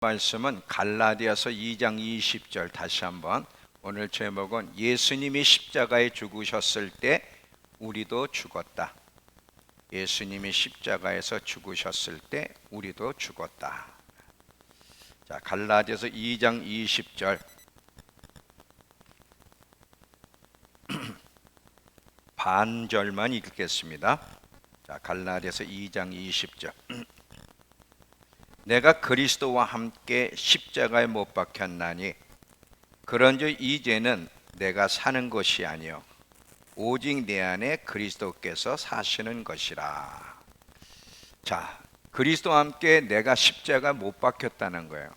말씀은 갈라디아서 2장 20절 다시 한번 오늘 제목은 예수님이 십자가에 죽으셨을 때 우리도 죽었다. 예수님이 십자가에서 죽으셨을 때 우리도 죽었다. 자, 갈라디아서 2장 20절 반절만 읽겠습니다. 자, 갈라디아서 2장 20절 내가 그리스도와 함께 십자가에 못 박혔나니 그런즉 이제는 내가 사는 것이 아니요 오직 내 안에 그리스도께서 사시는 것이라. 자, 그리스도와 함께 내가 십자가 못 박혔다는 거예요.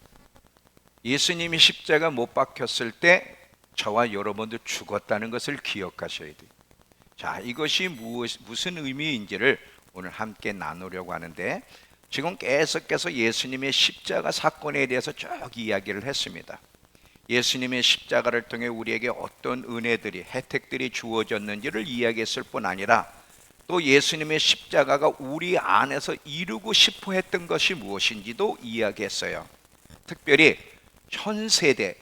예수님이 십자가 못 박혔을 때 저와 여러분도 죽었다는 것을 기억하셔야 돼요. 자, 이것이 무슨 의미인지를 오늘 함께 나누려고 하는데, 지금 계속해서 예수님의 십자가 사건에 대해서 쭉 이야기를 했습니다. 예수님의 십자가를 통해 우리에게 어떤 은혜들이, 혜택들이 주어졌는지를 이야기했을 뿐 아니라 또 예수님의 십자가가 우리 안에서 이루고 싶어 했던 것이 무엇인지도 이야기했어요. 특별히 현 세대,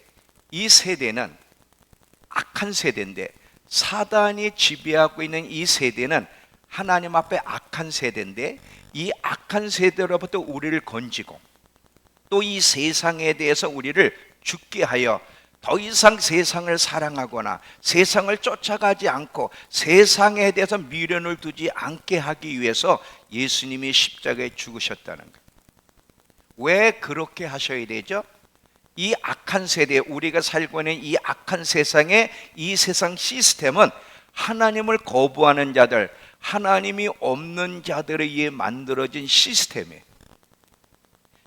이 세대는 악한 세대인데, 사단이 지배하고 있는 이 세대는 하나님 앞에 악한 세대인데, 이 악한 세대로부터 우리를 건지고 또 이 세상에 대해서 우리를 죽게 하여 더 이상 세상을 사랑하거나 세상을 쫓아가지 않고 세상에 대해서 미련을 두지 않게 하기 위해서 예수님이 십자가에 죽으셨다는 거예요. 왜 그렇게 하셔야 되죠? 이 악한 세대, 우리가 살고 있는 이 악한 세상의 이 세상 시스템은 하나님을 거부하는 자들, 하나님이 없는 자들에 의해 만들어진 시스템이에요.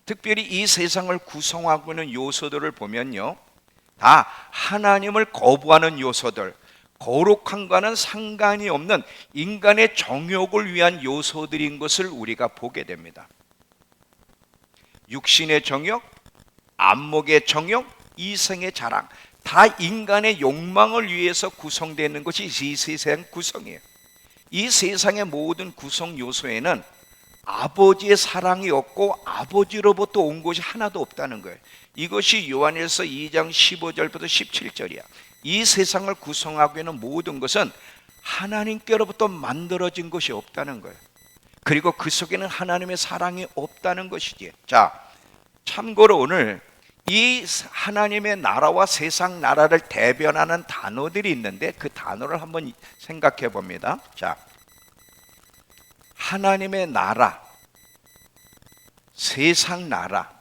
특별히 이 세상을 구성하고 있는 요소들을 보면요, 다 하나님을 거부하는 요소들, 거룩함과는 상관이 없는 인간의 정욕을 위한 요소들인 것을 우리가 보게 됩니다. 육신의 정욕, 안목의 정욕, 이성의 자랑, 다 인간의 욕망을 위해서 구성되는 것이 이 세상 구성이에요. 이 세상의 모든 구성 요소에는 아버지의 사랑이 없고 아버지로부터 온 것이 하나도 없다는 거예요. 이것이 요한일서 2장 15절부터 17절이야. 이 세상을 구성하고 있는 모든 것은 하나님께로부터 만들어진 것이 없다는 거예요. 그리고 그 속에는 하나님의 사랑이 없다는 것이지. 자, 참고로 오늘 이 하나님의 나라와 세상 나라를 대변하는 단어들이 있는데 그 단어를 한번 생각해 봅니다. 자, 하나님의 나라, 세상 나라.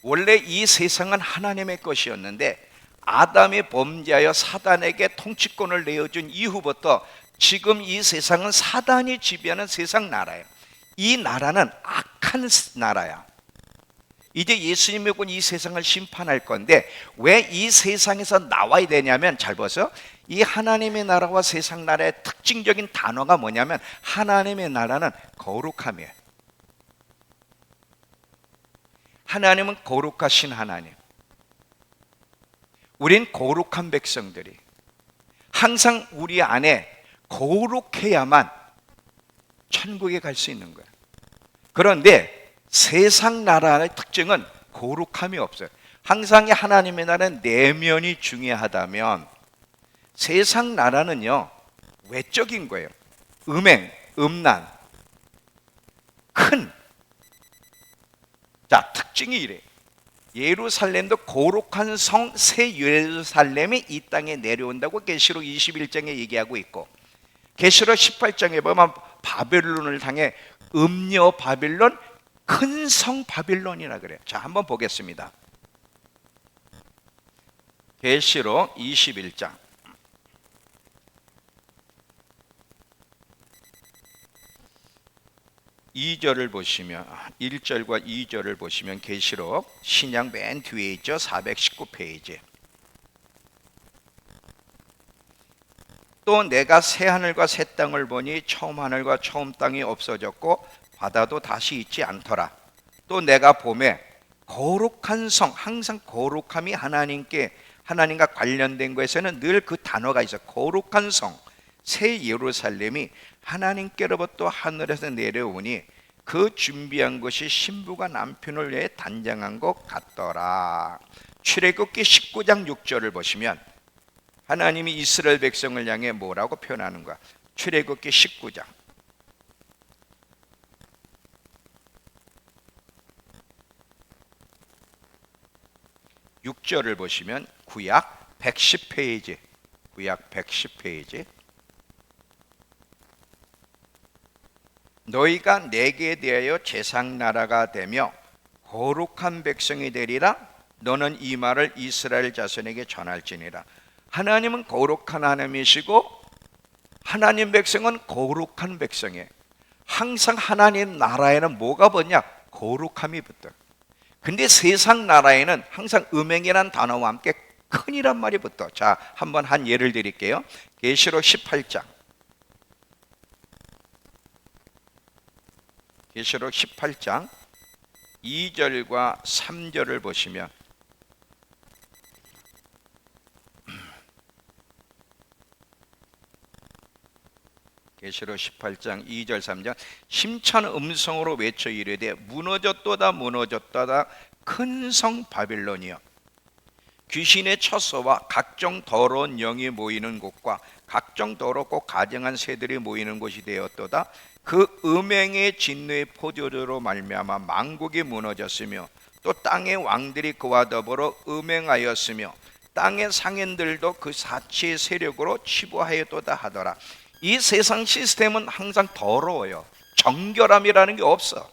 원래 이 세상은 하나님의 것이었는데 아담이 범죄하여 사단에게 통치권을 내어준 이후부터 지금 이 세상은 사단이 지배하는 세상 나라예요. 이 나라는 악한 나라야. 이제 예수님이 곧 이 세상을 심판할 건데 왜 이 세상에서 나와야 되냐면, 잘 보세요. 이 하나님의 나라와 세상 나라의 특징적인 단어가 뭐냐면, 하나님의 나라는 거룩함이에요. 하나님은 거룩하신 하나님, 우린 거룩한 백성들이 항상 우리 안에 거룩해야만 천국에 갈 수 있는 거예요. 그런데 세상 나라의 특징은 거룩함이 없어요. 항상 하나님의 나라는 내면이 중요하다면 세상 나라는요, 외적인 거예요. 음행, 음란, 큰. 자, 특징이 이래요. 예루살렘도 거룩한 성 새 예루살렘이 이 땅에 내려온다고 계시록 21장에 얘기하고 있고, 계시록 18장에 보면 바벨론을 향해 음녀 바벨론, 큰 성 바빌론이라 그래요. 자, 한번 보겠습니다. 계시록 21장 2절을 보시면, 1절과 2절을 보시면 계시록 신약 맨 뒤에 있죠. 419페이지. 또 내가 새 하늘과 새 땅을 보니 처음 하늘과 처음 땅이 없어졌고 바다도 다시 있지 않더라. 또 내가 보매 거룩한 성, 항상 거룩함이 하나님과 관련된 것에서는 늘 그 단어가 있어. 거룩한 성, 새 예루살렘이 하나님께로부터 하늘에서 내려오니 그 준비한 것이 신부가 남편을 위해 단장한 것 같더라. 출애굽기 19장 6절을 보시면 하나님이 이스라엘 백성을 향해 뭐라고 표현하는 거야? 출애굽기 19장 6절을 보시면 구약 110페이지, 구약 110페이지. 너희가 내게 대하여 제상 나라가 되며 거룩한 백성이 되리라. 너는 이 말을 이스라엘 자손에게 전할지니라. 하나님은 거룩한 하나님이시고 하나님 백성은 거룩한 백성이에요. 항상 하나님 나라에는 뭐가 붙냐? 거룩함이 붙어. 근데 세상 나라에는 항상 음행이라는 단어와 함께 큰이란 말이 붙어. 자, 한번 한 예를 드릴게요. 계시록 18장, 계시록 18장 2절과 3절을 보시면 계시록 18장 2절 3절 힘찬 음성으로 외쳐 이르되 무너졌도다 무너졌도다 큰 성 바빌론이여, 귀신의 처소와 각종 더러운 영이 모이는 곳과 각종 더럽고 가증한 새들이 모이는 곳이 되었도다. 그 음행의 진노의 포도주로 말미암아 만국이 무너졌으며 또 땅의 왕들이 그와 더불어 음행하였으며 땅의 상인들도 그 사치의 세력으로 치부하였도다 하더라. 이 세상 시스템은 항상 더러워요. 정결함이라는 게 없어.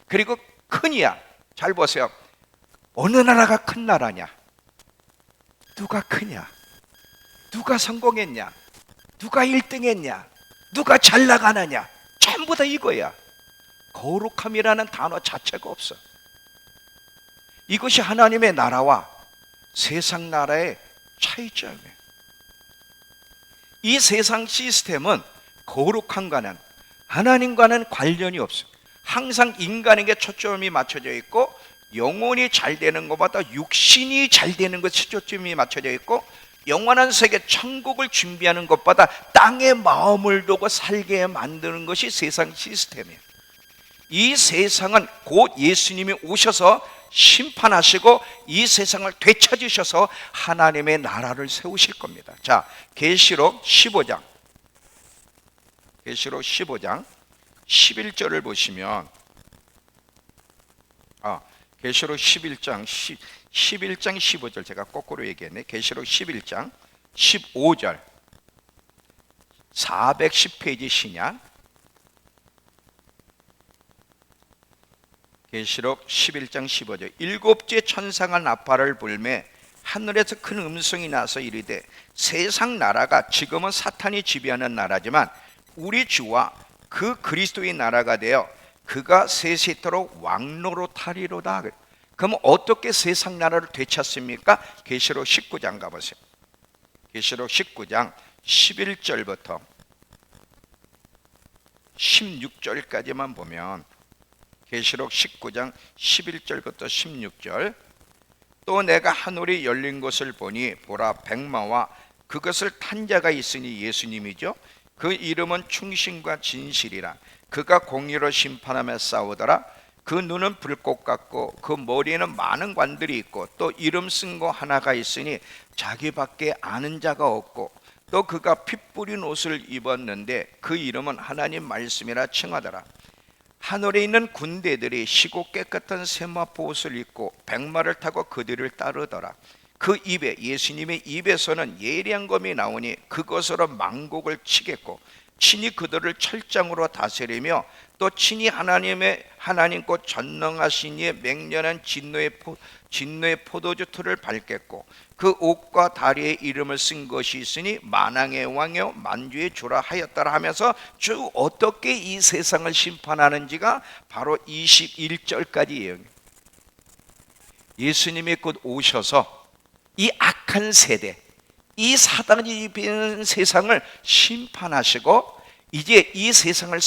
그리고 큰이야. 잘 보세요. 어느 나라가 큰 나라냐? 누가 크냐? 누가 성공했냐? 누가 1등했냐? 누가 잘 나가느냐? 전부 다 이거야. 거룩함이라는 단어 자체가 없어. 이것이 하나님의 나라와 세상 나라의 차이점이에요. 이 세상 시스템은 거룩함과는 하나님과는 관련이 없어요. 항상 인간에게 초점이 맞춰져 있고 영혼이 잘 되는 것보다 육신이 잘 되는 것에 초점이 맞춰져 있고 영원한 세계 천국을 준비하는 것보다 땅에 마음을 두고 살게 만드는 것이 세상 시스템이에요. 이 세상은 곧 예수님이 오셔서 심판하시고 이 세상을 되찾으셔서 하나님의 나라를 세우실 겁니다. 자, 계시록 15장, 계시록 15장 11절을 보시면 계시록 11장 15절 제가 거꾸로 얘기했네. 계시록 11장 15절 410페이지 신약 계시록 11장 15절 일곱째 천사가 나팔을 불매 하늘에서 큰 음성이 나서 이르되 세상 나라가 지금은 사탄이 지배하는 나라지만 우리 주와 그 그리스도의 나라가 되어 그가 세세토록 왕노릇하리로다. 그럼 어떻게 세상 나라를 되찾습니까? 계시록 19장 가보세요. 계시록 19장 11절부터 16절까지만 보면 계시록 19장 11절부터 16절 또 내가 하늘이 열린 것을 보니 보라 백마와 그것을 탄 자가 있으니 예수님이죠. 그 이름은 충신과 진실이라. 그가 공의로 심판하며 싸우더라. 그 눈은 불꽃 같고 그 머리에는 많은 관들이 있고 또 이름 쓴 거 하나가 있으니 자기밖에 아는 자가 없고 또 그가 피 뿌린 옷을 입었는데 그 이름은 하나님 말씀이라 칭하더라. 하늘에 있는 군대들이 시고 깨끗한 세마포 옷을 입고 백마를 타고 그들을 따르더라. 그 입에 예수님의 입에서는 예리한 검이 나오니 그것으로 만국을 치겠고 친히 그들을 철장으로 다스리며 또 친히 하나님 곧 전능하신 이의 맹렬한 진노의 포도주 틀을 밟겠고 그 옷과 다리에 이름을 쓴 것이 있으니 만왕의 왕이요 만주의 주라 하였더라 하면서 쭉 어떻게 이 세상을 심판하는지가 바로 21절까지예요. 예수님이 곧 오셔서 이 악한 세대, 이 사단이 입힌 세상을 심판하시고 이제 이 세상을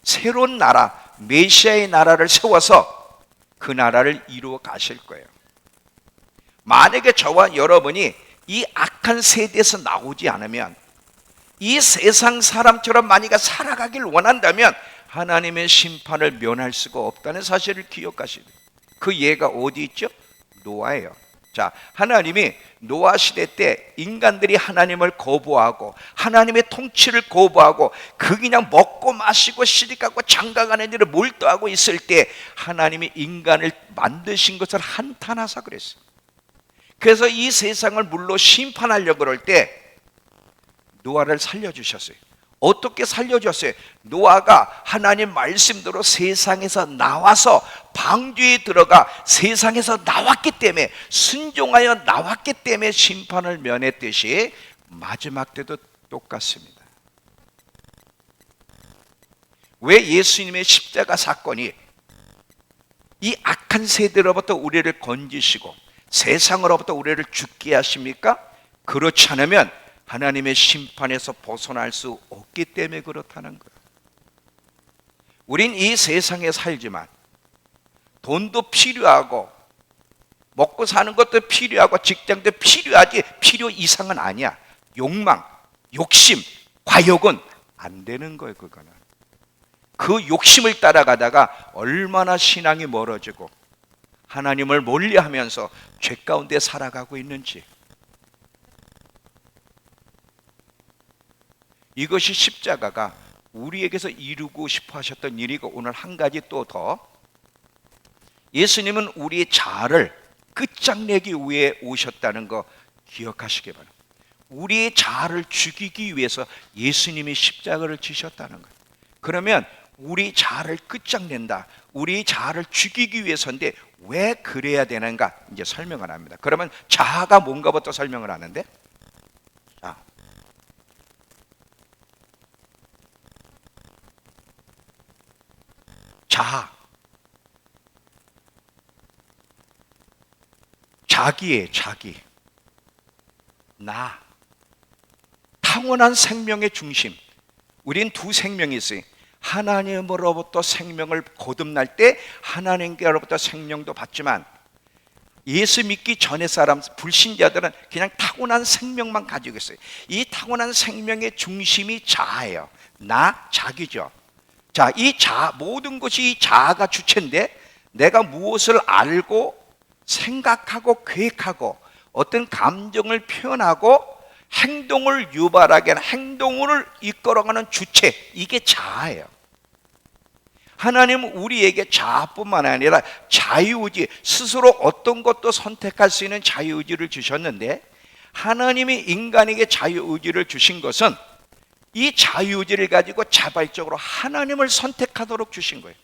새로운 나라, 메시아의 나라를 세워서 그 나라를 이루어 가실 거예요. 만약에 저와 여러분이 이 악한 세대에서 나오지 않으면 이 세상 사람처럼 만약에 살아가길 원한다면 하나님의 심판을 면할 수가 없다는 사실을 기억하시되, 그 예가 어디 있죠? 노아예요. 자, 하나님이 노아 시대 때 인간들이 하나님을 거부하고 하나님의 통치를 거부하고 그 그냥 먹고 마시고 시집가고 장가가는 일을 몰두하고 있을 때 하나님이 인간을 만드신 것을 한탄하사 그랬어요. 그래서 이 세상을 물로 심판하려고 그럴 때 노아를 살려주셨어요. 어떻게 살려줬어요? 노아가 하나님 말씀대로 세상에서 나와서 방주에 들어가 세상에서 나왔기 때문에, 순종하여 나왔기 때문에 심판을 면했듯이 마지막 때도 똑같습니다. 왜 예수님의 십자가 사건이 이 악한 세대로부터 우리를 건지시고 세상으로부터 우리를 죽게 하십니까? 그렇지 않으면 하나님의 심판에서 벗어날 수 없기 때문에 그렇다는 거예요. 우린 이 세상에 살지만 돈도 필요하고 먹고 사는 것도 필요하고 직장도 필요하지 필요 이상은 아니야. 욕망, 욕심, 과욕은 안 되는 거예요. 그거는 그 욕심을 따라가다가 얼마나 신앙이 멀어지고 하나님을 멀리하면서 죄 가운데 살아가고 있는지, 이것이 십자가가 우리에게서 이루고 싶어 하셨던 일이고, 오늘 한 가지 또 더, 예수님은 우리의 자아를 끝장내기 위해 오셨다는 거 기억하시기 바랍니다. 우리의 자아를 죽이기 위해서 예수님이 십자가를 지셨다는 거예요. 그러면 우리 자아를 끝장낸다, 우리 자아를 죽이기 위해서인데 왜 그래야 되는가 이제 설명을 합니다. 그러면 자아가 뭔가부터 설명을 하는데, 자아, 자기의 자기, 나, 타고난 생명의 중심. 우린 두 생명이 있어요. 하나님으로부터 생명을 거듭날 때 하나님께로부터 생명도 받지만, 예수 믿기 전의 사람, 불신자들은 그냥 타고난 생명만 가지고 있어요. 이 타고난 생명의 중심이 자아예요. 나, 자기죠. 자, 이 자아, 모든 것이 이 자아가 주체인데, 내가 무엇을 알고 생각하고 계획하고 어떤 감정을 표현하고 행동을 유발하게 하는, 행동을 이끌어가는 주체, 이게 자아예요. 하나님은 우리에게 자아뿐만 아니라 자유의지, 스스로 어떤 것도 선택할 수 있는 자유의지를 주셨는데, 하나님이 인간에게 자유의지를 주신 것은 이 자유의지를 가지고 자발적으로 하나님을 선택하도록 주신 거예요.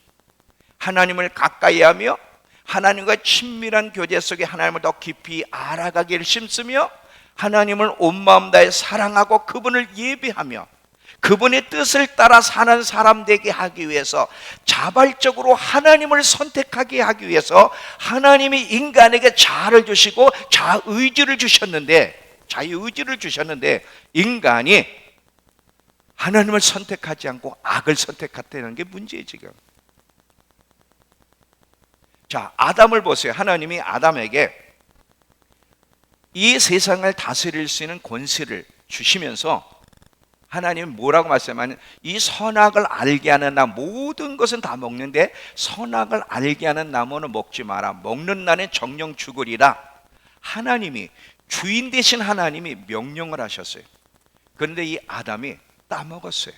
하나님을 가까이 하며 하나님과 친밀한 교제 속에 하나님을 더 깊이 알아가기를 힘쓰며 하나님을 온 마음 다해 사랑하고 그분을 예배하며 그분의 뜻을 따라 사는 사람 되게 하기 위해서, 자발적으로 하나님을 선택하게 하기 위해서 하나님이 인간에게 자아를 주시고 자의지를 주셨는데, 자유의지를 주셨는데, 인간이 하나님을 선택하지 않고 악을 선택했다는 게 문제예요 지금. 자, 아담을 보세요. 하나님이 아담에게 이 세상을 다스릴 수 있는 권세를 주시면서 하나님은 뭐라고 말씀하냐면, 이 선악을 알게 하는 나무, 모든 것은 다 먹는데 선악을 알게 하는 나무는 먹지 마라. 먹는 날엔 정령 죽으리라. 하나님이, 주인 되신 하나님이 명령을 하셨어요. 그런데 이 아담이 따먹었어요.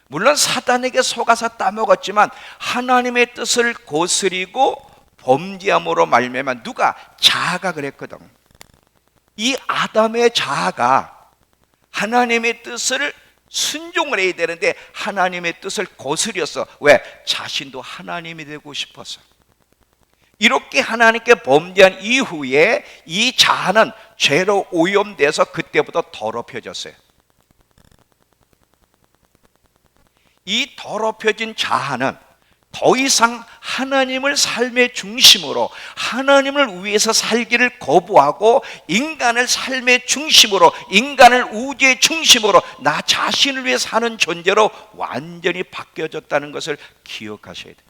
물론 사단에게 속아서 따먹었지만 하나님의 뜻을 거스리고 범죄함으로 말미암아, 누가? 자아가 그랬거든. 이 아담의 자아가 하나님의 뜻을 순종을 해야 되는데 하나님의 뜻을 거스렸어. 왜? 자신도 하나님이 되고 싶어서. 이렇게 하나님께 범죄한 이후에 이 자아는 죄로 오염돼서 그때부터 더럽혀졌어요. 이 더럽혀진 자아는 더 이상 하나님을 삶의 중심으로, 하나님을 위해서 살기를 거부하고 인간을 삶의 중심으로, 인간을 우주의 중심으로, 나 자신을 위해 사는 존재로 완전히 바뀌어졌다는 것을 기억하셔야 돼요.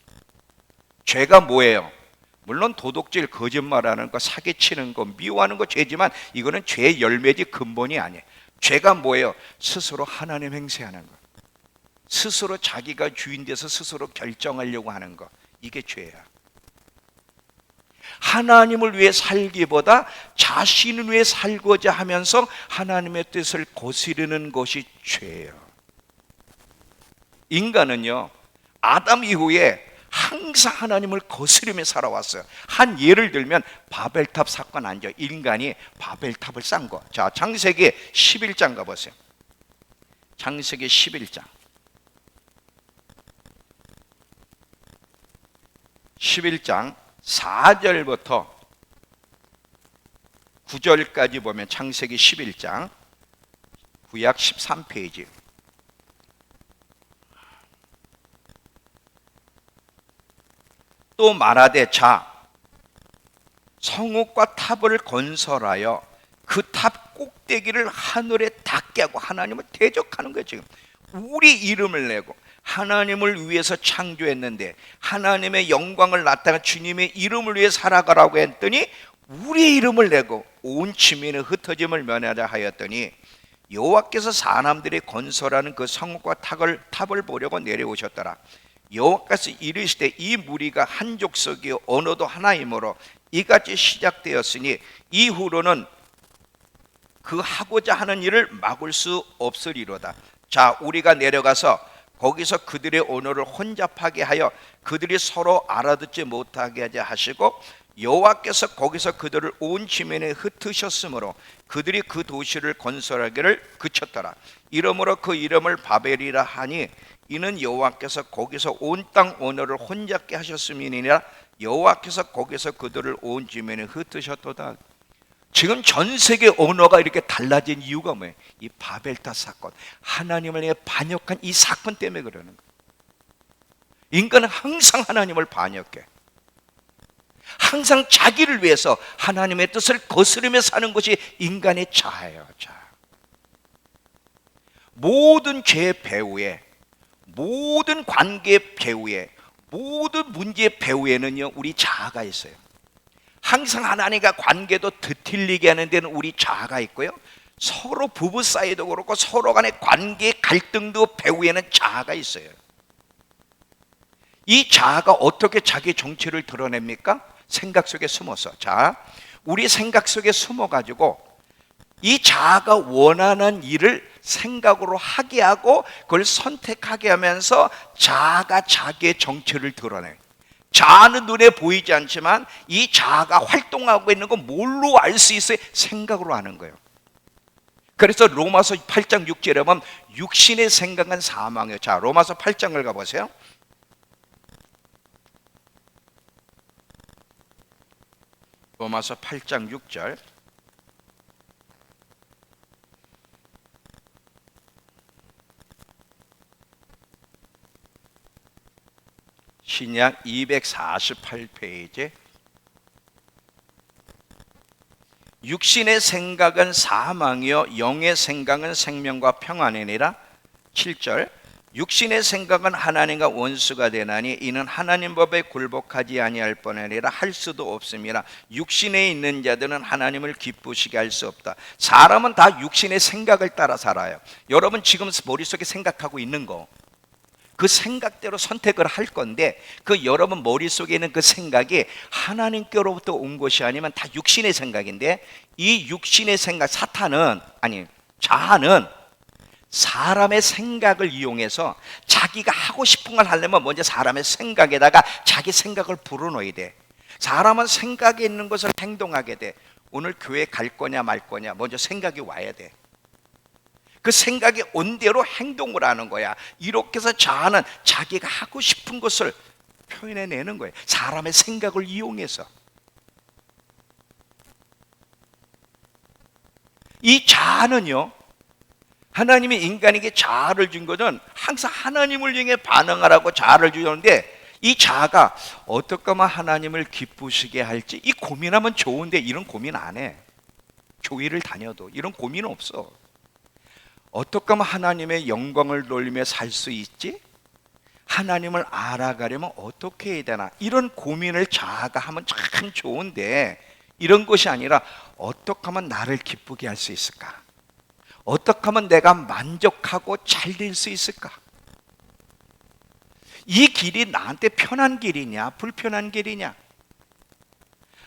죄가 뭐예요? 물론 도둑질, 거짓말하는 거, 사기치는 거, 미워하는 거 죄지만 이거는 죄의 열매지 근본이 아니에요. 죄가 뭐예요? 스스로 하나님 행세하는 거, 스스로 자기가 주인 돼서 스스로 결정하려고 하는 거, 이게 죄야. 하나님을 위해 살기보다 자신을 위해 살고자 하면서 하나님의 뜻을 거스르는 것이 죄예요. 인간은요, 아담 이후에 항상 하나님을 거스르며 살아왔어요. 한 예를 들면 바벨탑 사건 아니죠. 인간이 바벨탑을 쌓은 거. 자, 창세기 11장 가보세요. 창세기 11장 4절부터 9절까지 보면 창세기 11장 구약 13페이지. 또 말하되 자, 성읍과 탑을 건설하여 그 탑 꼭대기를 하늘에 닿게 하고, 하나님을 대적하는 거예요. 지금 우리 이름을 내고 하나님을 위해서 창조했는데 하나님의 영광을 나타내 주님의 이름을 위해 살아가라고 했더니 우리의 이름을 내고 온 지면의 흩어짐을 면하자 하였더니 여호와께서 사람들이 건설하는 그 성읍과 탑을 보려고 내려오셨더라. 여호와께서 이르시되 이 무리가 한 족속이요 언어도 하나이므로 이같이 시작되었으니 이후로는 그 하고자 하는 일을 막을 수 없으리로다. 자, 우리가 내려가서 거기서 그들의 언어를 혼잡하게 하여 그들이 서로 알아듣지 못하게 하자 하시고, 여호와께서 거기서 그들을 온 지면에 흩으셨으므로 그들이 그 도시를 건설하기를 그쳤더라. 이러므로 그 이름을 바벨이라 하니 이는 여호와께서 거기서 온 땅 언어를 혼잡게 하셨음이니라. 여호와께서 거기서 그들을 온 지면에 흩으셨도다. 지금 전 세계 언어가 이렇게 달라진 이유가 뭐예요? 이 바벨탑 사건, 하나님을 위해 반역한 이 사건 때문에 그러는 거예요. 인간은 항상 하나님을 반역해. 항상 자기를 위해서 하나님의 뜻을 거스르며 사는 것이 인간의 자아예요. 자아. 모든 죄의 배후에, 모든 관계의 배후에, 모든 문제의 배후에는요, 우리 자아가 있어요. 항상 하나님과 관계도 뒤틀리게 하는 데는 우리 자아가 있고요, 서로 부부 사이도 그렇고 서로 간의 관계 갈등도 배후에는 자아가 있어요. 이 자아가 어떻게 자기 정체를 드러냅니까? 생각 속에 숨어서. 자, 우리 생각 속에 숨어가지고 이 자아가 원하는 일을 생각으로 하게 하고 그걸 선택하게 하면서 자아가 자기의 정체를 드러내요. 자아는 눈에 보이지 않지만 이 자아가 활동하고 있는 건 뭘로 알 수 있어요? 생각으로 아는 거예요. 그래서 로마서 8장 6절에 보면 육신의 생각은 사망이에요. 자, 로마서 8장을 가보세요. 로마서 8장 6절. 신약 248페이지. 육신의 생각은 사망이요 영의 생각은 생명과 평안이니라. 7절. 육신의 생각은 하나님과 원수가 되나니 이는 하나님 법에 굴복하지 아니할 뿐아니라 할 수도 없음이라. 육신에 있는 자들은 하나님을 기쁘시게 할 수 없다. 사람은 다 육신의 생각을 따라 살아요. 여러분 지금 머릿속에 생각하고 있는 거, 그 생각대로 선택을 할 건데 그 여러분 머릿속에 있는 그 생각이 하나님께로부터 온 것이 아니면 다 육신의 생각인데, 이 육신의 생각, 자아는 사람의 생각을 이용해서 자기가 하고 싶은 걸 하려면 먼저 사람의 생각에다가 자기 생각을 불어넣어야 돼. 사람은 생각에 있는 것을 행동하게 돼. 오늘 교회 갈 거냐 말 거냐 먼저 생각이 와야 돼. 그 생각이 온 대로 행동을 하는 거야. 이렇게 해서 자아는 자기가 하고 싶은 것을 표현해내는 거예요. 사람의 생각을 이용해서. 이 자아는요, 하나님이 인간에게 자아를 준 것은 항상 하나님을 향해 반응하라고 자아를 주셨는데, 이 자아가 어떻게 하면 하나님을 기쁘시게 할지 이 고민하면 좋은데 이런 고민 안 해. 교회를 다녀도 이런 고민 없어. 어떻게 하면 하나님의 영광을 돌리며 살 수 있지? 하나님을 알아가려면 어떻게 해야 되나? 이런 고민을 자아가 하면 참 좋은데, 이런 것이 아니라 어떻게 하면 나를 기쁘게 할 수 있을까? 어떻게 하면 내가 만족하고 잘 될 수 있을까? 이 길이 나한테 편한 길이냐 불편한 길이냐.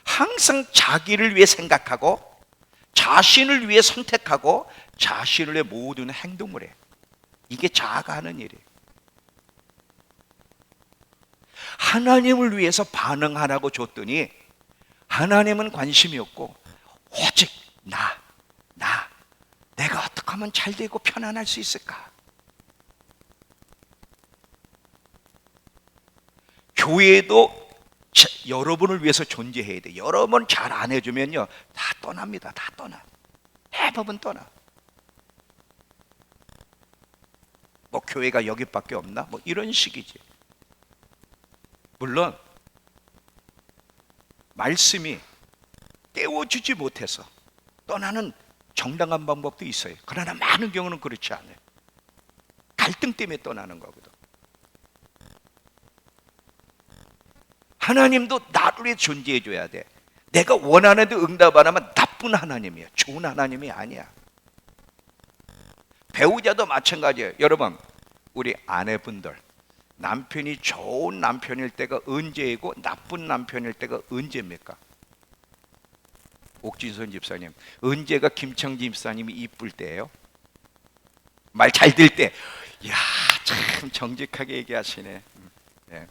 항상 자기를 위해 생각하고 자신을 위해 선택하고 자신을 위해 모든 행동을 해. 이게 자아가 하는 일이에요. 하나님을 위해서 반응하라고 줬더니 하나님은 관심이 없고 오직 내가 어떻게 하면 잘 되고 편안할 수 있을까? 교회도 여러분을 위해서 존재해야 돼. 여러분 잘 안 해주면요 다 떠납니다. 다 떠나. 대부분 떠나. 뭐 교회가 여기밖에 없나? 뭐 이런 식이지. 물론 말씀이 깨워주지 못해서 떠나는 정당한 방법도 있어요. 그러나 많은 경우는 그렇지 않아요. 갈등 때문에 떠나는 거거든. 하나님도 나를 위해 존재해 줘야 돼. 내가 원하는데 응답 안 하면 나쁜 하나님이야. 좋은 하나님이 아니야. 배우자도 마찬가지예요. 여러분, 우리 아내분들, 남편이 좋은 남편일 때가 언제이고 나쁜 남편일 때가 언제입니까? 옥진선 집사님, 언제가 김창진 집사님이 이쁠 때예요? 말 잘 들 때. 이야, 참 정직하게 얘기하시네. 네.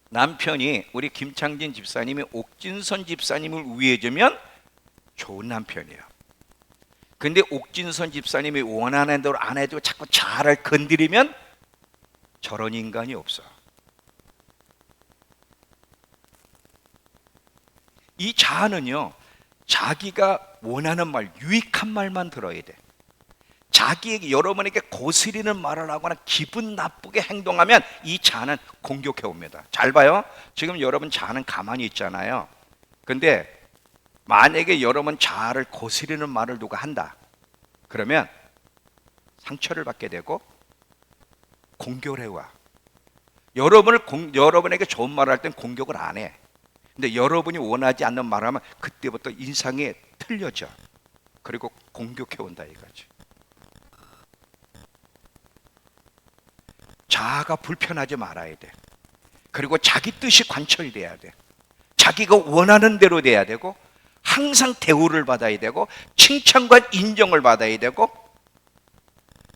남편이 우리 김창진 집사님이 옥진선 집사님을 위해주면 좋은 남편이에요. 근데 옥진선 집사님이 원하는 대로 안 해도 자꾸 자아를 건드리면 저런 인간이 없어. 이 자아는요, 자기가 원하는 말, 유익한 말만 들어야 돼. 자기에게, 여러분에게 거스리는 말을 하거나 기분 나쁘게 행동하면 이 자아는 공격해 옵니다. 잘 봐요. 지금 여러분 자아는 가만히 있잖아요. 근데 만약에 여러분 자아를 거스리는 말을 누가 한다, 그러면 상처를 받게 되고 공격을 해와. 여러분에게 좋은 말을 할 땐 공격을 안 해. 근데 여러분이 원하지 않는 말을 하면 그때부터 인상이 틀려져. 그리고 공격해 온다 이거지. 자아가 불편하지 말아야 돼. 그리고 자기 뜻이 관철돼야 돼. 자기가 원하는 대로 돼야 되고, 항상 대우를 받아야 되고, 칭찬과 인정을 받아야 되고,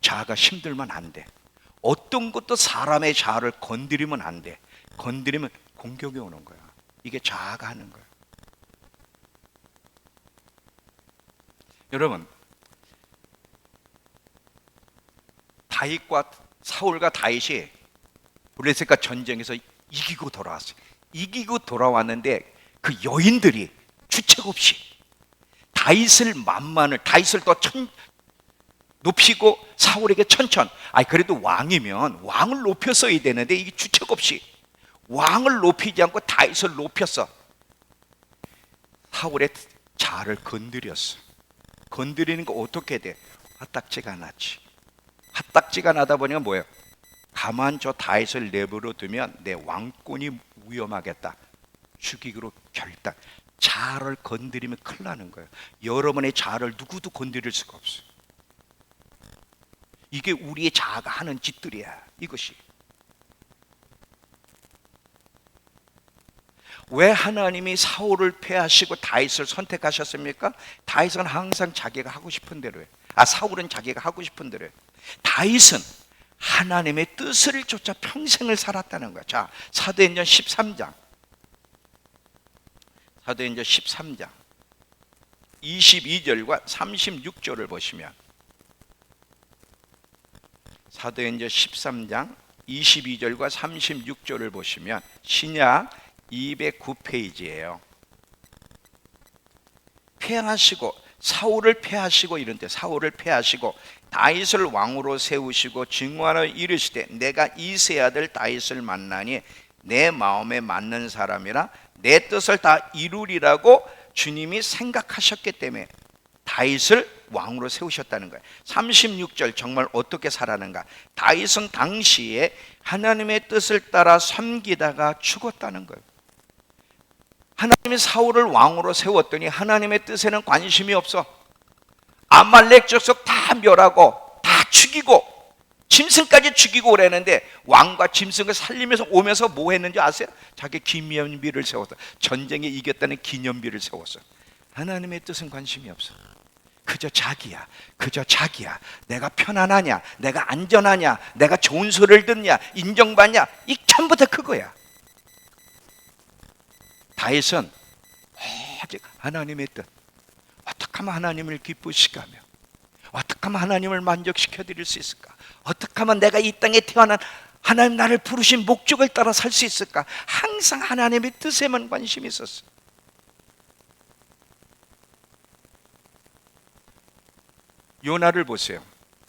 자아가 힘들면 안 돼. 어떤 것도 사람의 자아를 건드리면 안 돼. 건드리면 공격이 오는 거야. 이게 자아가 하는 거야. 여러분, 사울과 다윗이 블레셋과 전쟁에서 이기고 돌아왔어요. 이기고 돌아왔는데 그 여인들이 주책 없이 다윗을 더 높이고 사울에게 천천. 그래도 왕이면 왕을 높였어야 되는데 이게 주책 없이 왕을 높이지 않고 다윗을 높였어. 사울의 자아를 건드렸어. 건드리는 거 어떻게 돼? 화딱지가 나지. 화딱지가 나다 보니까 뭐예요? 가만 저 다윗을 내버려 두면 내 왕권이 위험하겠다. 죽이기로 결단. 자아를 건드리면 큰일 나는 거예요. 여러분의 자아를 누구도 건드릴 수가 없어요. 이게 우리의 자아가 하는 짓들이야. 이것이. 왜 하나님이 사울을 패하시고 다윗을 선택하셨습니까? 다윗은 항상 자기가 하고 싶은 대로 해. 사울은 자기가 하고 싶은 대로 해. 다윗은 하나님의 뜻을 쫓아 평생을 살았다는 거야. 자, 사도행전 13장 22절과 36절을 보시면, 사도행전 13장 22절과 36절을 보시면 신약 209페이지예요. 사울을 패하시고 이런 때 사울을 패하시고 다윗을 왕으로 세우시고 증언하여 이르시되 내가 이새 아들 다윗을 만나니 내 마음에 맞는 사람이라 내 뜻을 다 이루리라고 주님이 생각하셨기 때문에 다윗을 왕으로 세우셨다는 거예요. 36절 정말 어떻게 살았는가? 다윗은 당시에 하나님의 뜻을 따라 섬기다가 죽었다는 거예요. 하나님이 사울을 왕으로 세웠더니 하나님의 뜻에는 관심이 없어. 아말렉 족속 다 멸하고 다 죽이고 짐승까지 죽이고 오라는데 왕과 짐승을 살리면서 오면서 뭐 했는지 아세요? 자기 기념비를 세웠어. 전쟁에 이겼다는 기념비를 세웠어. 하나님의 뜻은 관심이 없어. 그저 자기야, 그저 자기야. 내가 편안하냐, 내가 안전하냐, 내가 좋은 소리를 듣냐, 인정받냐, 이 전부 다 그거야. 다윗은 오직 하나님의 뜻, 어떻게 하면 하나님을 기쁘시게 하며 어떻게 하면 하나님을 만족시켜 드릴 수 있을까? 어떻게 하면 내가 이 땅에 태어난 하나님 나를 부르신 목적을 따라 살 수 있을까? 항상 하나님의 뜻에만 관심이 있었어. 요나를 보세요.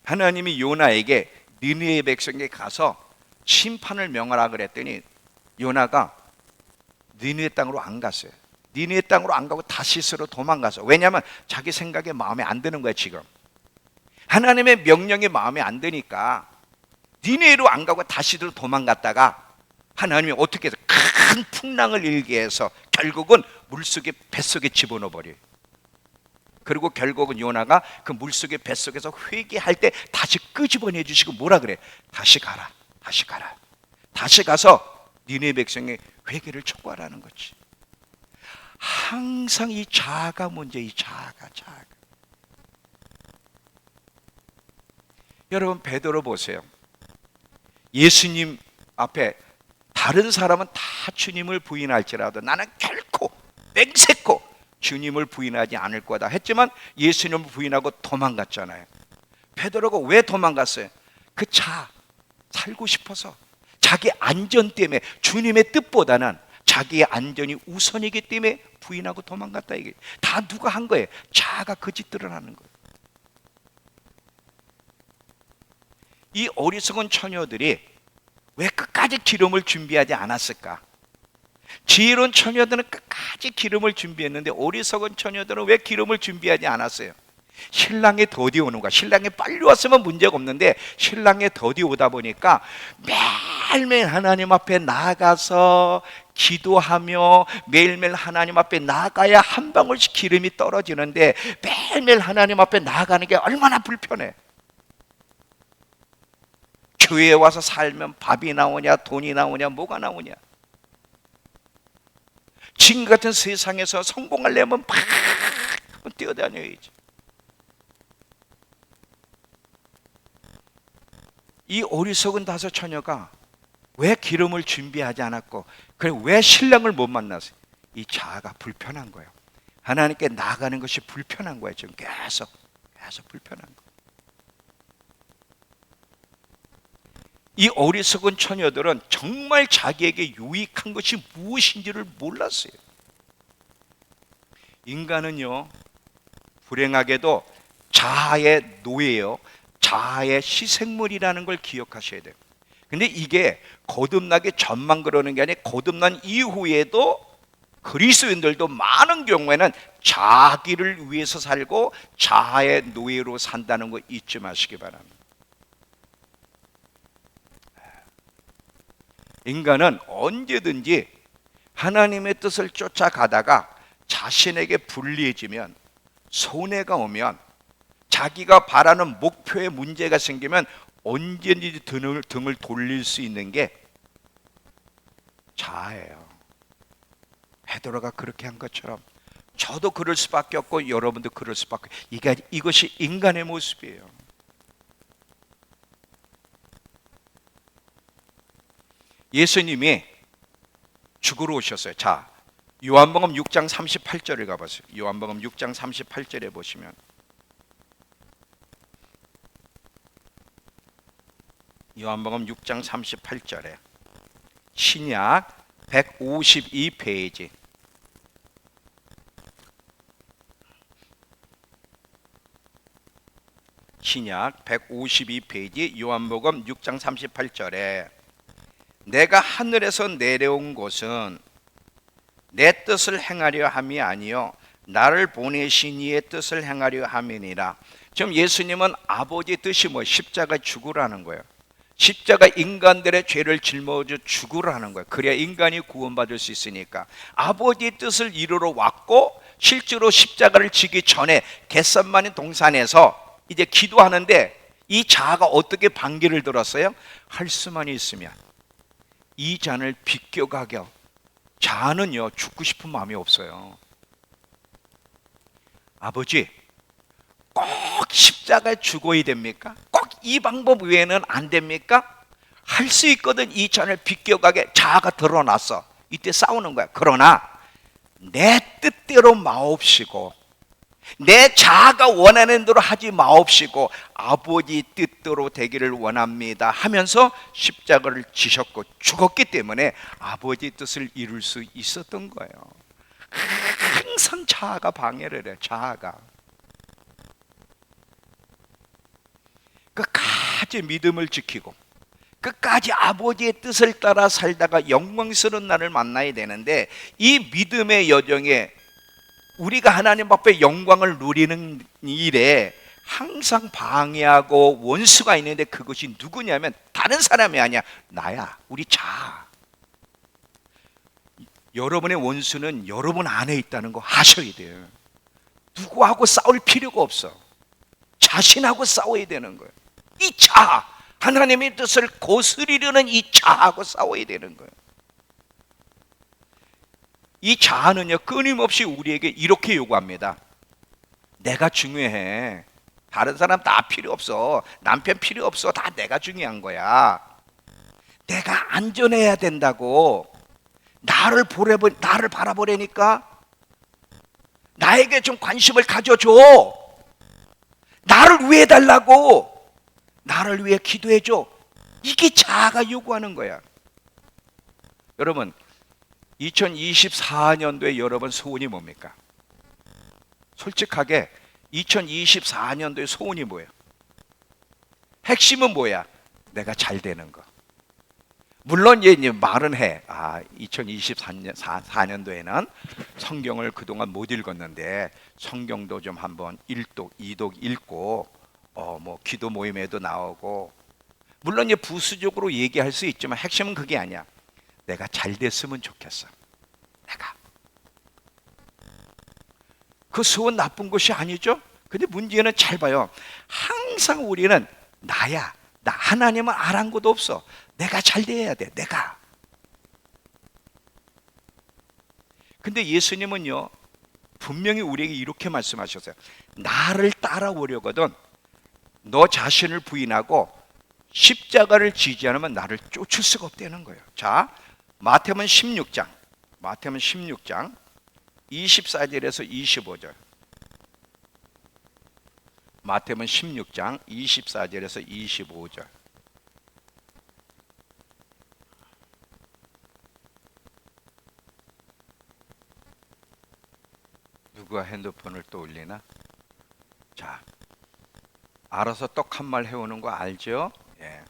하나님이 요나에게 니느웨 백성에게 가서 심판을 명하라 그랬더니 요나가 니느웨 땅으로 안 갔어요. 니느웨 땅으로 안 가고 다시스로 도망가서. 왜냐하면 자기 생각에 마음에 안 드는 거야. 지금 하나님의 명령이 마음에 안 드니까 니느웨로 안 가고 다시스로 도망갔다가 하나님이 어떻게 해서 큰 풍랑을 일게 해서 결국은 물속에 뱃속에 집어넣어 버려요. 그리고 결국은 요나가 그 물속의 뱃속에서 회개할 때 다시 끄집어내 주시고 뭐라 그래? 다시 가라, 다시 가라. 다시 가서 니느웨 백성의 회개를 촉구하라는 거지. 항상 이 자아가 문제, 이 자아가. 여러분 베드로 보세요. 예수님 앞에 다른 사람은 다 주님을 부인할지라도 나는 결코 맹세코 주님을 부인하지 않을 거다 했지만 예수님을 부인하고 도망갔잖아요. 베드로가 왜 도망갔어요? 그 자아, 살고 싶어서 자기 안전 때문에 주님의 뜻보다는 자기의 안전이 우선이기 때문에 부인하고 도망갔다. 이게 다 누가 한 거예요? 자아가 그 짓들을 하는 거예요. 이 어리석은 처녀들이 왜 끝까지 기름을 준비하지 않았을까? 지혜로운 처녀들은 끝까지 기름을 준비했는데 어리석은 처녀들은 왜 기름을 준비하지 않았어요? 신랑이 더디 오는 거야. 신랑이 빨리 왔으면 문제가 없는데 신랑이 더디 오다 보니까 매일매일 하나님 앞에 나아가서 기도하며 매일매일 하나님 앞에 나아가야 한 방울씩 기름이 떨어지는데 매일매일 하나님 앞에 나아가는 게 얼마나 불편해. 교회에 와서 살면 밥이 나오냐, 돈이 나오냐, 뭐가 나오냐. 지금 같은 세상에서 성공하려면 팍 뛰어다녀야지. 이 어리석은 다섯 처녀가 왜 기름을 준비하지 않았고 그래 왜 신랑을 못 만났어요? 이 자아가 불편한 거예요. 하나님께 나아가는 것이 불편한 거예요. 지금 계속 불편한 거예요. 이 어리석은 처녀들은 정말 자기에게 유익한 것이 무엇인지를 몰랐어요. 인간은요, 불행하게도 자아의 노예요, 자아의 희생물이라는 걸 기억하셔야 돼요. 근데 이게 거듭나기 전만 그러는 게 아니라 거듭난 이후에도 그리스도인들도 많은 경우에는 자기를 위해서 살고 자아의 노예로 산다는 거 잊지 마시기 바랍니다. 인간은 언제든지 하나님의 뜻을 쫓아가다가 자신에게 불리해지면, 손해가 오면, 자기가 바라는 목표에 문제가 생기면 언제든지 등을 돌릴 수 있는 게 자아예요. 베드로가 그렇게 한 것처럼 저도 그럴 수밖에 없고 여러분도 그럴 수밖에. 이것이 인간의 모습이에요. 예수님이 죽으러 오셨어요. 자, 요한복음 6장 38절에 가보세요. 요한복음 6장 38절에 보시면 요한복음 6장 38절에 신약 152페이지 신약 152페이지 요한복음 6장 38절에 내가 하늘에서 내려온 것은 내 뜻을 행하려 함이 아니요 나를 보내신 이의 뜻을 행하려 함이니라. 지금 예수님은 아버지 뜻이 뭐 십자가 죽으라는 거예요. 십자가 인간들의 죄를 짊어져 죽으라는 거예요. 그래야 인간이 구원받을 수 있으니까 아버지 뜻을 이루러 왔고, 실제로 십자가를 지기 전에 겟세마네 동산에서 이제 기도하는데 이 자아가 어떻게 반기를 들었어요? 할 수만 있으면 이 잔을 비껴가게. 자아는요, 죽고 싶은 마음이 없어요. 아버지, 꼭 십자가에 죽어야 됩니까? 꼭 이 방법 외에는 안 됩니까? 할 수 있거든. 이 잔을 비껴가게. 자아가 드러났어. 이때 싸우는 거야. 그러나 내 뜻대로 마옵시고 내 자아가 원하는 대로 하지 마옵시고 아버지 뜻대로 되기를 원합니다 하면서 십자가를 지셨고 죽었기 때문에 아버지 뜻을 이룰 수 있었던 거예요. 항상 자아가 방해를 해요. 자아가. 끝까지 믿음을 지키고 끝까지 아버지의 뜻을 따라 살다가 영광스러운 날을 만나야 되는데, 이 믿음의 여정에 우리가 하나님 앞에 영광을 누리는 일에 항상 방해하고 원수가 있는데, 그것이 누구냐면 다른 사람이 아니야. 나야. 우리 자아. 여러분의 원수는 여러분 안에 있다는 거 아셔야 돼요. 누구하고 싸울 필요가 없어. 자신하고 싸워야 되는 거예요. 이 자아, 하나님의 뜻을 거스리려는 이 자아하고 싸워야 되는 거예요. 이 자아는요, 끊임없이 우리에게 이렇게 요구합니다. 내가 중요해. 다른 사람 다 필요 없어. 남편 필요 없어. 다 내가 중요한 거야. 내가 안전해야 된다고. 나를 바라보려니까 나에게 좀 관심을 가져줘. 나를 위해 달라고. 나를 위해 기도해줘. 이게 자아가 요구하는 거야. 여러분, 2024년도에 여러분 소원이 뭡니까? 솔직하게 2024년도에 소원이 뭐예요? 핵심은 뭐야? 내가 잘 되는 거. 물론 이제 말은 해. 2024년도에는 성경을 그동안 못 읽었는데 성경도 좀 한번 1독, 2독 읽고 기도 모임에도 나오고, 물론 이제 부수적으로 얘기할 수 있지만 핵심은 그게 아니야. 내가 잘 됐으면 좋겠어. 내가. 그 소원 나쁜 것이 아니죠? 근데 문제는 잘 봐요. 항상 우리는 나야. 나 하나님은 아랑곳도 없어. 내가 잘 돼야 돼. 내가. 근데 예수님은요, 분명히 우리에게 이렇게 말씀하셨어요. 나를 따라오려거든 너 자신을 부인하고 십자가를 지지 않으면 나를 쫓을 수가 없다는 거예요. 자, 마태복음 16장 24절에서 25절. 마태복음 16장 24절에서 25절. 누가 핸드폰을 또 올리나? 자, 알아서 떡 한 말 해오는 거 알죠? 예.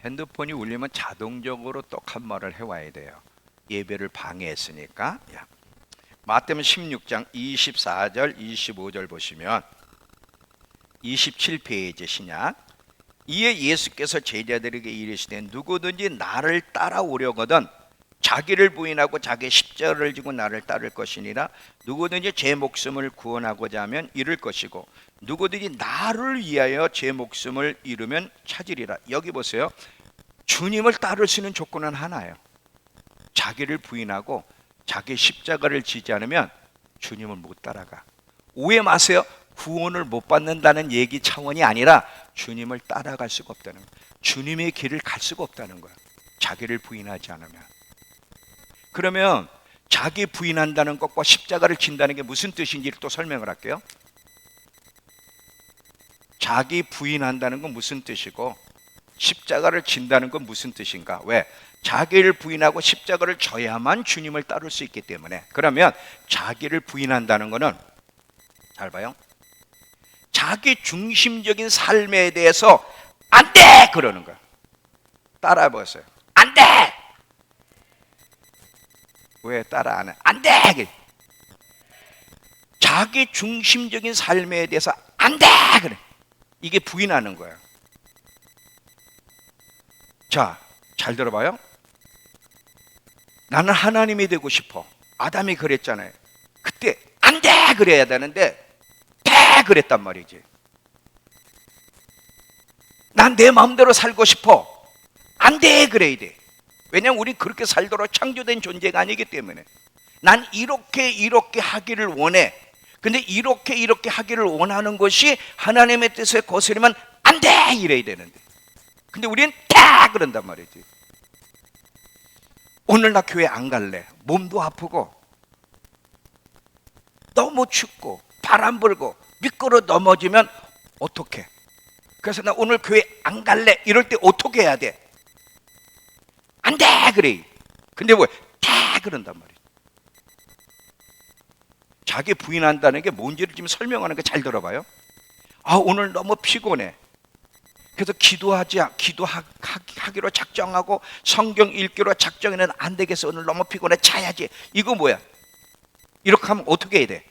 핸드폰이 울리면 자동적으로 떡 한 말을 해와야 돼요. 예배를 방해했으니까. 야. 마태복음 16장 24절 25절 보시면 27페이지 신약. 이에 예수께서 제자들에게 이르시되 누구든지 나를 따라오려거든 자기를 부인하고 자기 십자가를 지고 나를 따를 것이니라. 누구든지 제 목숨을 구원하고자 하면 잃을 것이고 누구든지 나를 위하여 제 목숨을 잃으면 찾으리라. 여기 보세요. 주님을 따를 수 있는 조건은 하나예요. 자기를 부인하고 자기 십자가를 지지 않으면 주님을 못 따라가. 오해 마세요. 구원을 못 받는다는 얘기 차원이 아니라 주님을 따라갈 수가 없다는 거예요. 주님의 길을 갈 수가 없다는 거예요. 자기를 부인하지 않으면. 그러면 자기 부인한다는 것과 십자가를 진다는 게 무슨 뜻인지를 또 설명을 할게요. 자기 부인한다는 건 무슨 뜻이고 십자가를 진다는 건 무슨 뜻인가? 왜? 자기를 부인하고 십자가를 져야만 주님을 따를 수 있기 때문에. 그러면 자기를 부인한다는 것은, 잘 봐요, 자기 중심적인 삶에 대해서 안 돼! 그러는 거야. 따라해 보세요. 안 돼! 왜 따라 안 해? 안 돼! 자기 중심적인 삶에 대해서 안 돼! 그래. 이게 부인하는 거예요. 자, 잘 들어봐요. 나는 하나님이 되고 싶어. 아담이 그랬잖아요. 그때 안 돼! 그래야 되는데 돼! 그랬단 말이지. 난 내 마음대로 살고 싶어. 안 돼, 그래야 돼. 왜냐하면 우리 그렇게 살도록 창조된 존재가 아니기 때문에. 난 이렇게 하기를 원해. 근데 이렇게 하기를 원하는 것이 하나님의 뜻에 거스르면 안 돼, 이래야 되는데. 근데 우리는 다 그런단 말이지. 오늘 나 교회 안 갈래. 몸도 아프고 너무 춥고 바람 불고 미끄러 넘어지면 어떡해? 그래서 나 오늘 교회 안 갈래. 이럴 때 어떻게 해야 돼? 안 돼, 그래. 근데 뭐 다 그런단 말이야. 자기 부인한다는 게 뭔지를 지금 설명하는 게 잘 들어봐요. 아, 오늘 너무 피곤해. 그래서 기도하기로 작정하고 성경 읽기로 작정해는 안 되겠어. 오늘 너무 피곤해. 자야지. 이거 뭐야? 이렇게 하면 어떻게 해야 돼?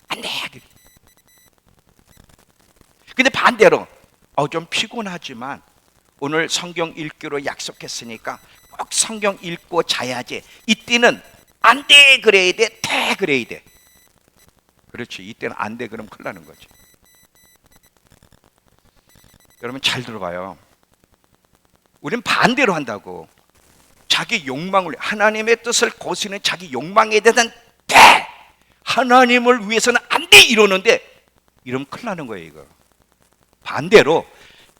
안 돼. 근데 반대로 좀 피곤하지만 오늘 성경 읽기로 약속했으니까 꼭 성경 읽고 자야지. 이때는 안 돼, 그래야 돼. 돼, 그래야 돼. 그렇지. 이때는 안 돼, 그럼 큰일 나는 거지. 여러분 잘 들어봐요. 우린 반대로 한다고. 자기 욕망을, 하나님의 뜻을 거스르는 자기 욕망에 대한 돼! 하나님을 위해서는 안 돼! 이러는데 이러면 큰일 나는 거예요, 이거. 반대로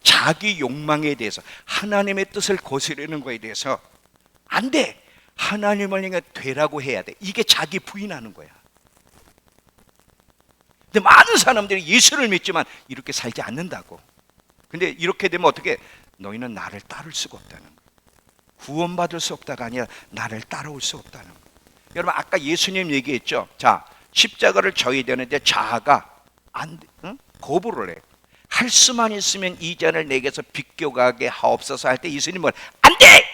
자기 욕망에 대해서, 하나님의 뜻을 거스르는 거에 대해서 안 돼! 하나님을 향해 되라고 해야 돼. 이게 자기 부인하는 거야. 근데 많은 사람들이 예수를 믿지만 이렇게 살지 않는다고. 근데 이렇게 되면 어떻게? 너희는 나를 따를 수가 없다는 거예요. 구원받을 수 없다가 아니라 나를 따라올 수 없다는 거예요. 여러분 아까 예수님 얘기했죠. 자, 십자가를 져야 되는데 자아가 안 돼, 응? 거부를 해. 할 수만 있으면 이 잔을 내게서 비껴가게 하옵소서 할 때 예수님은 안 돼!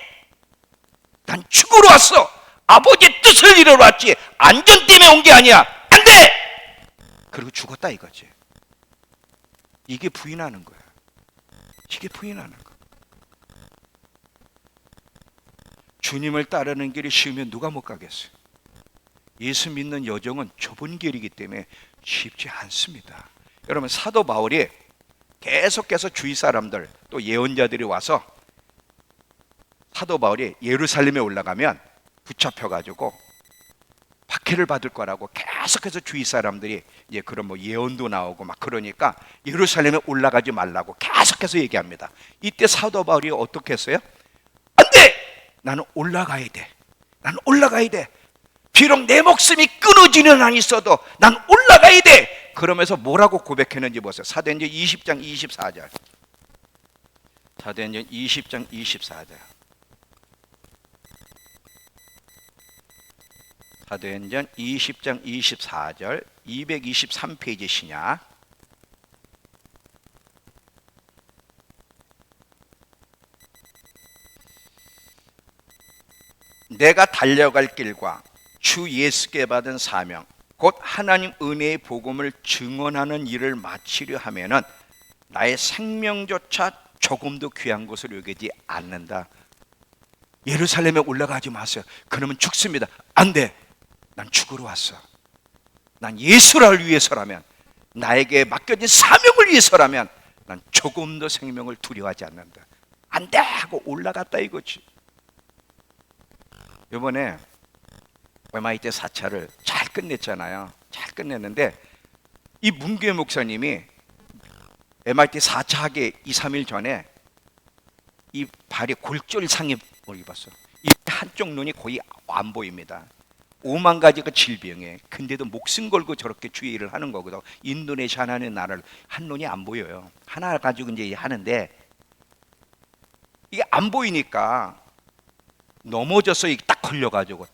난 죽으러 왔어. 아버지의 뜻을 이루러 왔지 안전 때문에 온 게 아니야. 안 돼! 그리고 죽었다 이거지. 이게 부인하는 거야. 이게 부인하는 거. 주님을 따르는 길이 쉬우면 누가 못 가겠어요? 예수 믿는 여정은 좁은 길이기 때문에 쉽지 않습니다. 여러분 사도 바울이 계속해서 주위 사람들 또 예언자들이 와서 사도 바울이 예루살렘에 올라가면 붙잡혀가지고 박해를 받을 거라고 계속해서 주위 사람들이 이제 그런 뭐 예언도 나오고 막 그러니까 예루살렘에 올라가지 말라고 계속해서 얘기합니다. 이때 사도 바울이 어떻게 했어요? 안 돼! 나는 올라가야 돼. 나는 올라가야 돼. 비록 내 목숨이 끊어지는 한이 있어도 난 올라가야 돼. 그러면서 뭐라고 고백했는지 보세요. 사도행전 20장 24절. 사도행전 20장 24절. 사도행전 20장 24절 223페이지 신약. 내가 달려갈 길과 주 예수께 받은 사명 곧 하나님 은혜의 복음을 증언하는 일을 마치려 하면은 나의 생명조차 조금도 귀한 것으로 여기지 않는다. 예루살렘에 올라가지 마세요. 그러면 죽습니다. 안 돼. 난 죽으러 왔어. 난 예수를 위해서라면, 나에게 맡겨진 사명을 위해서라면 난 조금도 생명을 두려워하지 않는다. 안 돼 하고 올라갔다 이거지. 이번에 MIT 4차를 잘 끝냈잖아요. 잘 끝냈는데 이 문규 목사님이 MIT 4차 하기 2, 3일 전에 이 발에 골절상을 입었어. 이 한쪽 눈이 거의 안 보입니다. 5만 가지 그 질병에 근데도 목숨 걸고 저렇게 주의를 하는 거거든. 인도네시아라는 나라를 한 눈이 안 보여요. 하나 가지고 이제 하는데 이게 안 보이니까 넘어져서 딱 걸려가지고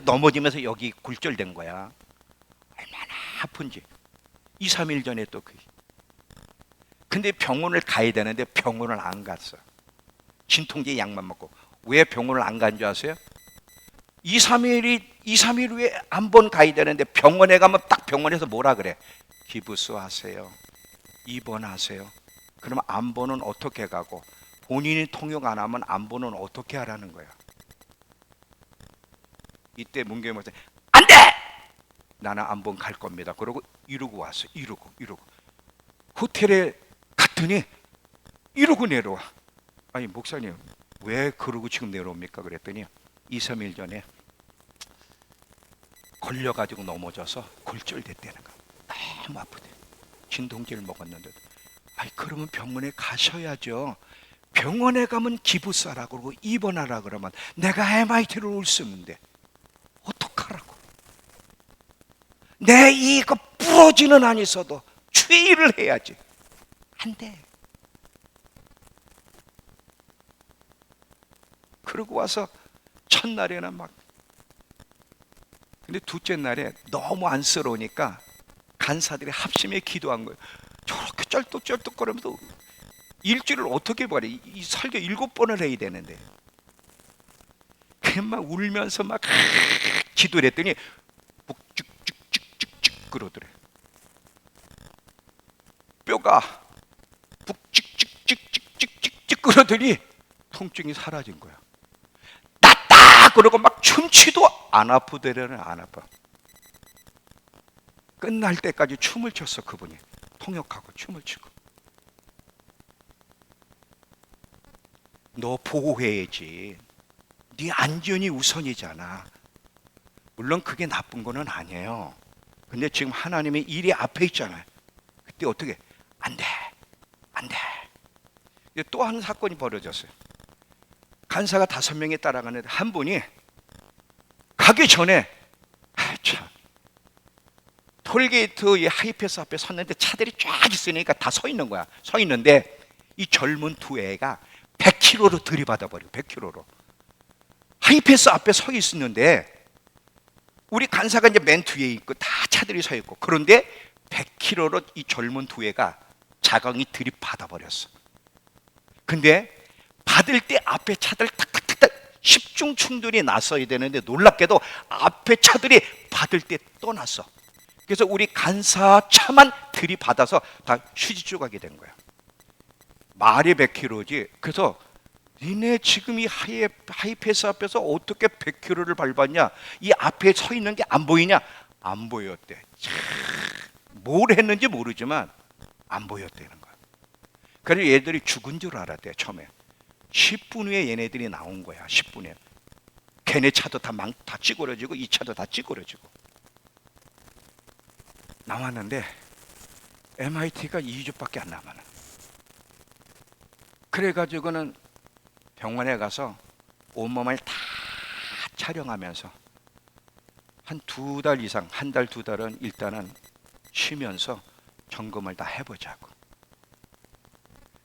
넘어지면서 여기 골절된 거야. 얼마나 아픈지. 2, 3일 전에 또 근데 병원을 가야 되는데 병원을 안 갔어. 진통제 약만 먹고. 왜 병원을 안 간 줄 아세요? 2, 3일 후에 한 번 가야 되는데 병원에 가면 딱 병원에서 뭐라 그래? 기부스하세요. 입원하세요. 그러면 안보는 어떻게 가고 본인이 통역 안 하면 안보는 어떻게 하라는 거야. 이때 문경이 뭐지? 안 돼! 나는 안본 갈 겁니다. 그러고 이러고 왔어. 이러고 호텔에 갔더니 이러고 내려와. 아니 목사님 왜 그러고 지금 내려옵니까? 그랬더니 2, 3일 전에 걸려가지고 넘어져서 골절됐다는 거. 너무 아프대. 진통제를 먹었는데도. 아니 그러면 병원에 가셔야죠. 병원에 가면 기부싸라 그러고 입원하라 그러면 내가 MIT를 올 수 있는데 어떡하라고. 내 이거 부러지는 안 있어도 추위를 해야지. 안 돼. 그러고 와서 첫날에는 막, 근데 둘째 날에 너무 안쓰러우니까 간사들이 합심해 기도한 거예요. 저렇게 쩔뚝쩔뚝거리면서 일주일을 어떻게 보래? 이 설교 7번을 해야 되는데. 그냥 막 울면서 막 기도를 했더니 북쭉쭉쭉쭉쭉 그러더래. 뼈가 북쭉쭉쭉쭉쭉쭉 그러더니 통증이 사라진 거야. 낫다 그러고 막 춤추도 안 아프더래는. 안 아파. 끝날 때까지 춤을 췄어. 그분이 통역하고 춤을 추고. 너 보호해야지. 네 안전이 우선이잖아. 물론 그게 나쁜 거는 아니에요. 근데 지금 하나님의 일이 앞에 있잖아요. 그때 어떻게? 안 돼. 안 돼. 또 한 사건이 벌어졌어요. 간사가 5명이 따라가는데 한 분이 가기 전에 참 톨게이트 이 하이패스 앞에 섰는데 차들이 쫙 있으니까 다 서 있는 거야. 서 있는데 이 젊은 두 애가 100km로 들이받아 버려. 100km로. 하이패스 앞에 서 있었는데 우리 간사가 이제 맨 뒤에 있고 다 차들이 서 있고, 그런데 100km로 이 젊은 두 애가 자강이 들이받아 버렸어. 근데 받을 때 앞에 차들 탁탁탁탁 10중 충돌이 났어야 되는데 놀랍게도 앞에 차들이 받을 때 떠났어. 그래서 우리 간사 차만 들이받아서 다 휴지조 가게 된 거야. 말이 100km지. 그래서 니네 지금 이 하이패스 앞에서 어떻게 100km를 밟았냐? 이 앞에 서 있는 게 안 보이냐? 안 보였대. 뭘 했는지 모르지만 안 보였다는 거야. 그래서 얘들이 죽은 줄 알았대. 처음에 10분 후에 얘네들이 나온 거야. 10분 후에 걔네 차도 다 찌그러지고 이 차도 다 찌그러지고 나왔는데 MIT가 2주밖에 안 남았는. 그래가지고는 병원에 가서 온몸을 다 촬영하면서 한 2달 이상, 1달, 2달은 일단은 쉬면서 점검을 다 해보자고.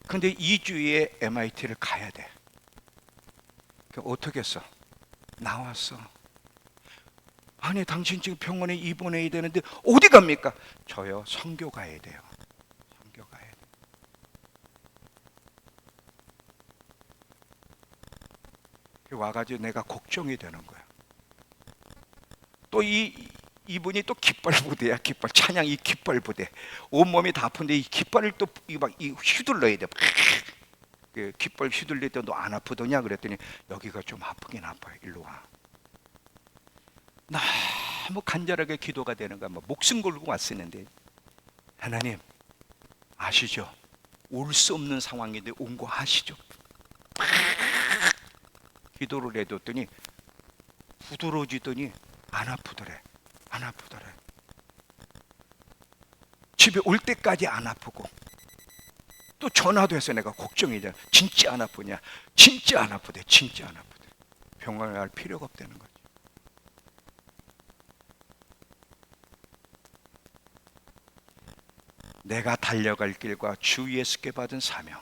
근데 2주에 MIT를 가야 돼. 어떻게 했어? 나왔어. 아니 당신 지금 병원에 입원해야 되는데 어디 갑니까? 저요, 선교 가야 돼요. 선교 가야 돼. 와가지고 내가 걱정이 되는 거야. 또 이분이 또 깃발 부대야. 깃발 찬양 이 깃발 부대. 온몸이 다 아픈데 이 깃발을 또 막 휘둘러야 돼. 그 깃발 휘둘릴 때 너 안 아프더냐? 그랬더니 여기가 좀 아프긴 아파요. 일로 와. 너무 간절하게 기도가 되는 거야. 뭐 목숨 걸고 왔었는데 하나님 아시죠? 올 수 없는 상황인데 온 거 아시죠? 기도를 해뒀더니 부드러워지더니 안 아프더래. 안 아프더래. 집에 올 때까지 안 아프고 또 전화도 해서 내가 걱정이 돼. 진짜 안 아프냐? 진짜 안 아프대. 진짜 안 아프대. 병원에 갈 필요가 없다는 거지. 내가 달려갈 길과 주 예수께 받은 사명,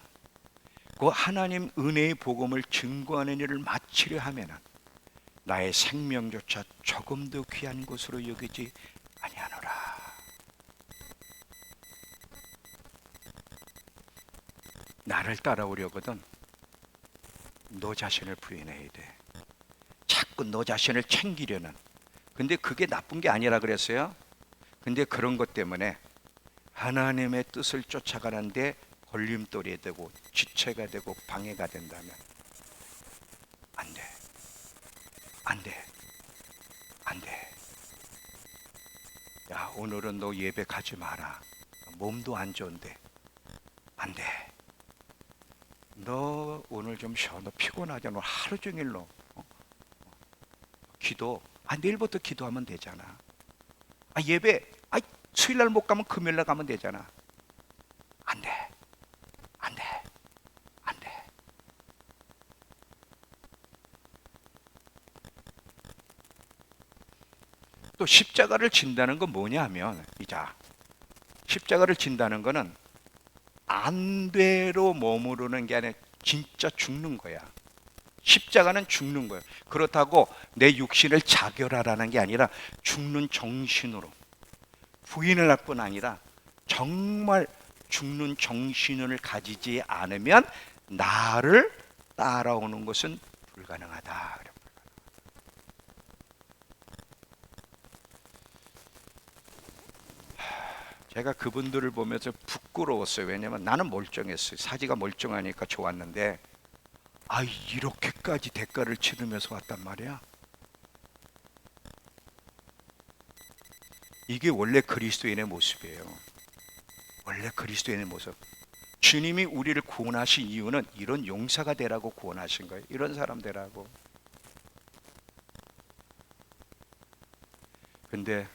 그 하나님 은혜의 복음을 증거하는 일을 마치려 하면은 나의 생명조차 조금도 귀한 것으로 여기지 아니하노라. 나를 따라오려거든 너 자신을 부인해야 돼. 자꾸 너 자신을 챙기려는. 근데 그게 나쁜 게 아니라 그랬어요. 근데 그런 것 때문에 하나님의 뜻을 쫓아가는데 걸림돌이 되고 지체가 되고 방해가 된다면 안 돼. 안 돼. 안 돼. 야, 오늘은 너 예배 가지 마라. 몸도 안 좋은데. 안 돼. 너 오늘 좀 쉬어. 너 피곤하잖아. 하루 종일 너 기도. 내일부터 기도하면 되잖아. 예배. 수요일 날 못 가면 금요일 날 가면 되잖아. 안 돼. 안 돼. 안 돼. 또 십자가를 진다는 건 뭐냐 하면, 십자가를 진다는 거는 안되로 머무르는 게 아니라 진짜 죽는 거야. 십자가는 죽는 거예요. 그렇다고 내 육신을 자결하라는 게 아니라 죽는 정신으로 부인을 할 뿐 아니라 정말 죽는 정신을 가지지 않으면 나를 따라오는 것은 불가능하다. 제가 그분들을 보면서 부끄러웠어요. 왜냐면 나는 멀쩡했어요. 사지가 멀쩡하니까 좋았는데 이렇게까지 대가를 치르면서 왔단 말이야. 이게 원래 그리스도인의 모습이에요. 원래 그리스도인의 모습. 주님이 우리를 구원하신 이유는 이런 용사가 되라고 구원하신 거예요. 이런 사람 되라고. 근데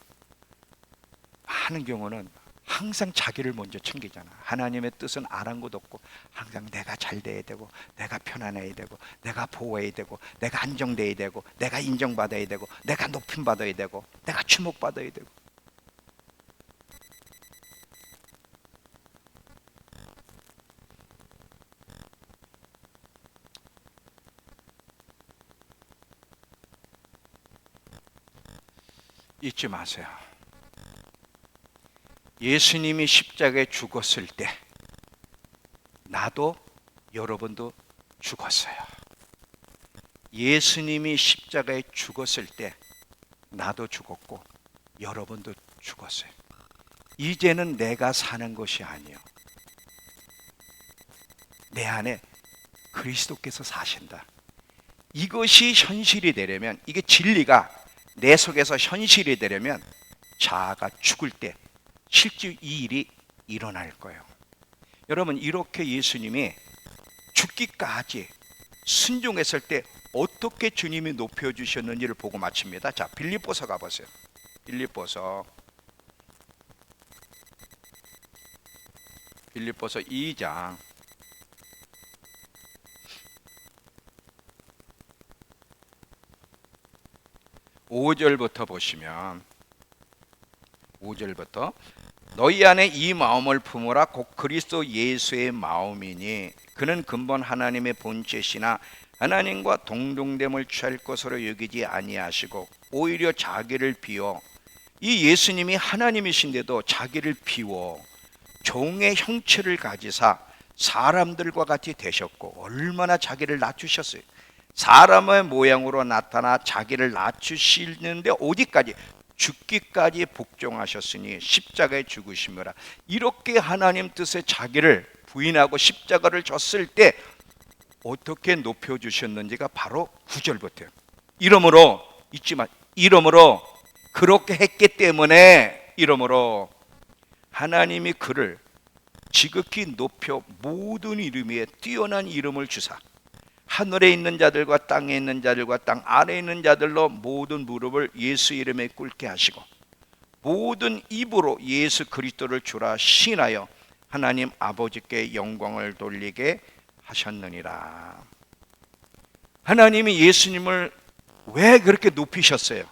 많은 경우는 항상 자기를 먼저 챙기잖아. 하나님의 뜻은 아랑곳 없고 항상 내가 잘 돼야 되고, 내가 편안해야 되고, 내가 보호해야 되고, 내가 안정돼야 되고, 내가 인정받아야 되고, 내가 높임 받아야 되고, 내가 주목받아야 되고. 잊지 마세요. 예수님이 십자가에 죽었을 때 나도 여러분도 죽었어요. 예수님이 십자가에 죽었을 때 나도 죽었고 여러분도 죽었어요. 이제는 내가 사는 것이 아니요, 내 안에 그리스도께서 사신다. 이것이 현실이 되려면, 이게 진리가 내 속에서 현실이 되려면 자아가 죽을 때 실제 이 일이 일어날 거예요. 여러분, 이렇게 예수님이 죽기까지 순종했을 때 어떻게 주님이 높여주셨는지를 보고 마칩니다. 자, 빌립보서 가보세요. 빌립보서 2장 5절부터 보시면, 5절부터 너희 안에 이 마음을 품으라. 곧 그리스도 예수의 마음이니 그는 근본 하나님의 본체시나 하나님과 동등됨을 취할 것으로 여기지 아니하시고 오히려 자기를 비워, 이 예수님이 하나님이신데도 자기를 비워 종의 형체를 가지사 사람들과 같이 되셨고, 얼마나 자기를 낮추셨어요. 사람의 모양으로 나타나 자기를 낮추시는데 어디까지? 죽기까지 복종하셨으니 십자가에 죽으심이라. 이렇게 하나님 뜻에 자기를 부인하고 십자가를 졌을 때 어떻게 높여주셨는지가 바로 9절부터요. 이러므로, 잊지마, 이러므로 그렇게 했기 때문에, 이러므로 하나님이 그를 지극히 높여 모든 이름 위에 뛰어난 이름을 주사 하늘에 있는 자들과 땅에 있는 자들과 땅 아래에 있는 자들로 모든 무릎을 예수 이름에 꿇게 하시고 모든 입으로 예수 그리스도를 주라 시인하여 하나님 아버지께 영광을 돌리게 하셨느니라. 하나님이 예수님을 왜 그렇게 높이셨어요?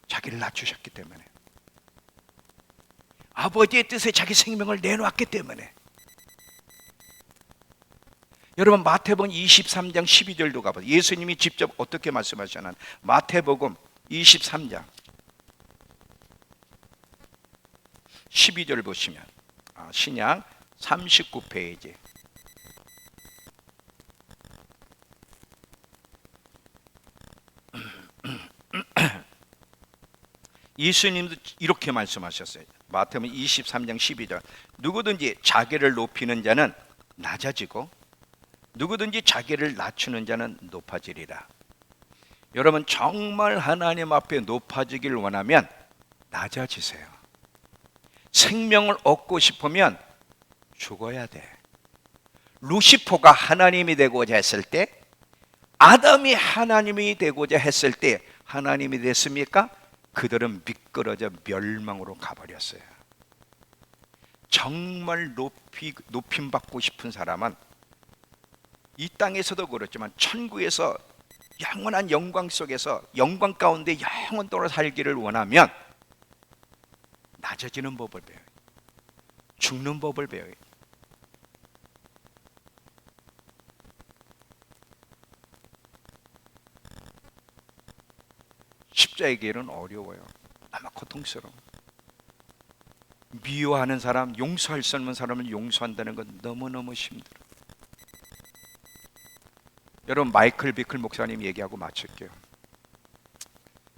자기를 낮추셨기 때문에, 아버지의 뜻에 자기 생명을 내놓았기 때문에. 여러분, 마태복음 23장 12절도 가보세요. 예수님이 직접 어떻게 말씀하셨나? 마태복음 23장 12절 보시면, 신약 39페이지. 예수님도 이렇게 말씀하셨어요. 마태복음 23장 12절. 누구든지 자기를 높이는 자는 낮아지고 누구든지 자기를 낮추는 자는 높아지리라. 여러분, 정말 하나님 앞에 높아지길 원하면 낮아지세요. 생명을 얻고 싶으면 죽어야 돼. 루시퍼가 하나님이 되고자 했을 때, 아담이 하나님이 되고자 했을 때 하나님이 됐습니까? 그들은 미끄러져 멸망으로 가버렸어요. 정말 높임 받고 싶은 사람은 이 땅에서도 그렇지만 천국에서 영원한 영광 속에서 영광 가운데 영원토록 살기를 원하면 낮아지는 법을 배워요. 죽는 법을 배워요. 십자의 길은 어려워요. 아마 고통스러워. 미워하는 사람, 용서할 수 없는 사람을 용서한다는 건 너무너무 힘들어. 여러분, 마이클 비클 목사님 얘기하고 마칠게요.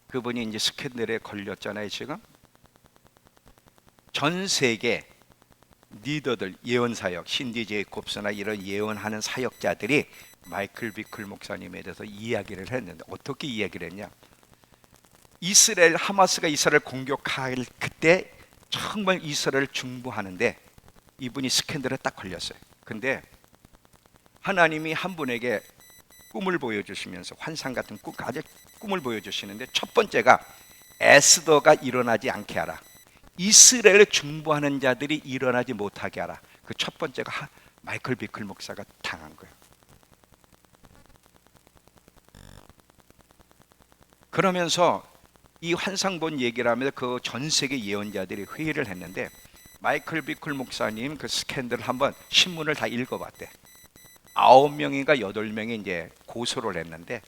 그분이 이제 스캔들에 걸렸잖아요. 지금 전 세계 리더들, 예언사역, 신디 제이콥스나 이런 예언하는 사역자들이 마이클 비클 목사님에 대해서 이야기를 했는데, 어떻게 이야기를 했냐? 이스라엘, 하마스가 이스라엘 공격할 그때 정말 이스라엘을 중보하는데 이분이 스캔들에 딱 걸렸어요. 근데 하나님이 한 분에게 꿈을 보여주시면서 환상 같은 꿈을 보여주시는데, 첫 번째가 에스더가 일어나지 않게 하라. 이스라엘을 중보하는 자들이 일어나지 못하게 하라. 그 첫 번째가 마이클 비클 목사가 당한 거예요. 그러면서 이 환상 본 얘기를 하면서 그 전 세계 예언자들이 회의를 했는데, 마이클 비클 목사님 그 스캔들 한번 신문을 다 읽어봤대. 9명인가 8명이 이제 고소를 했는데,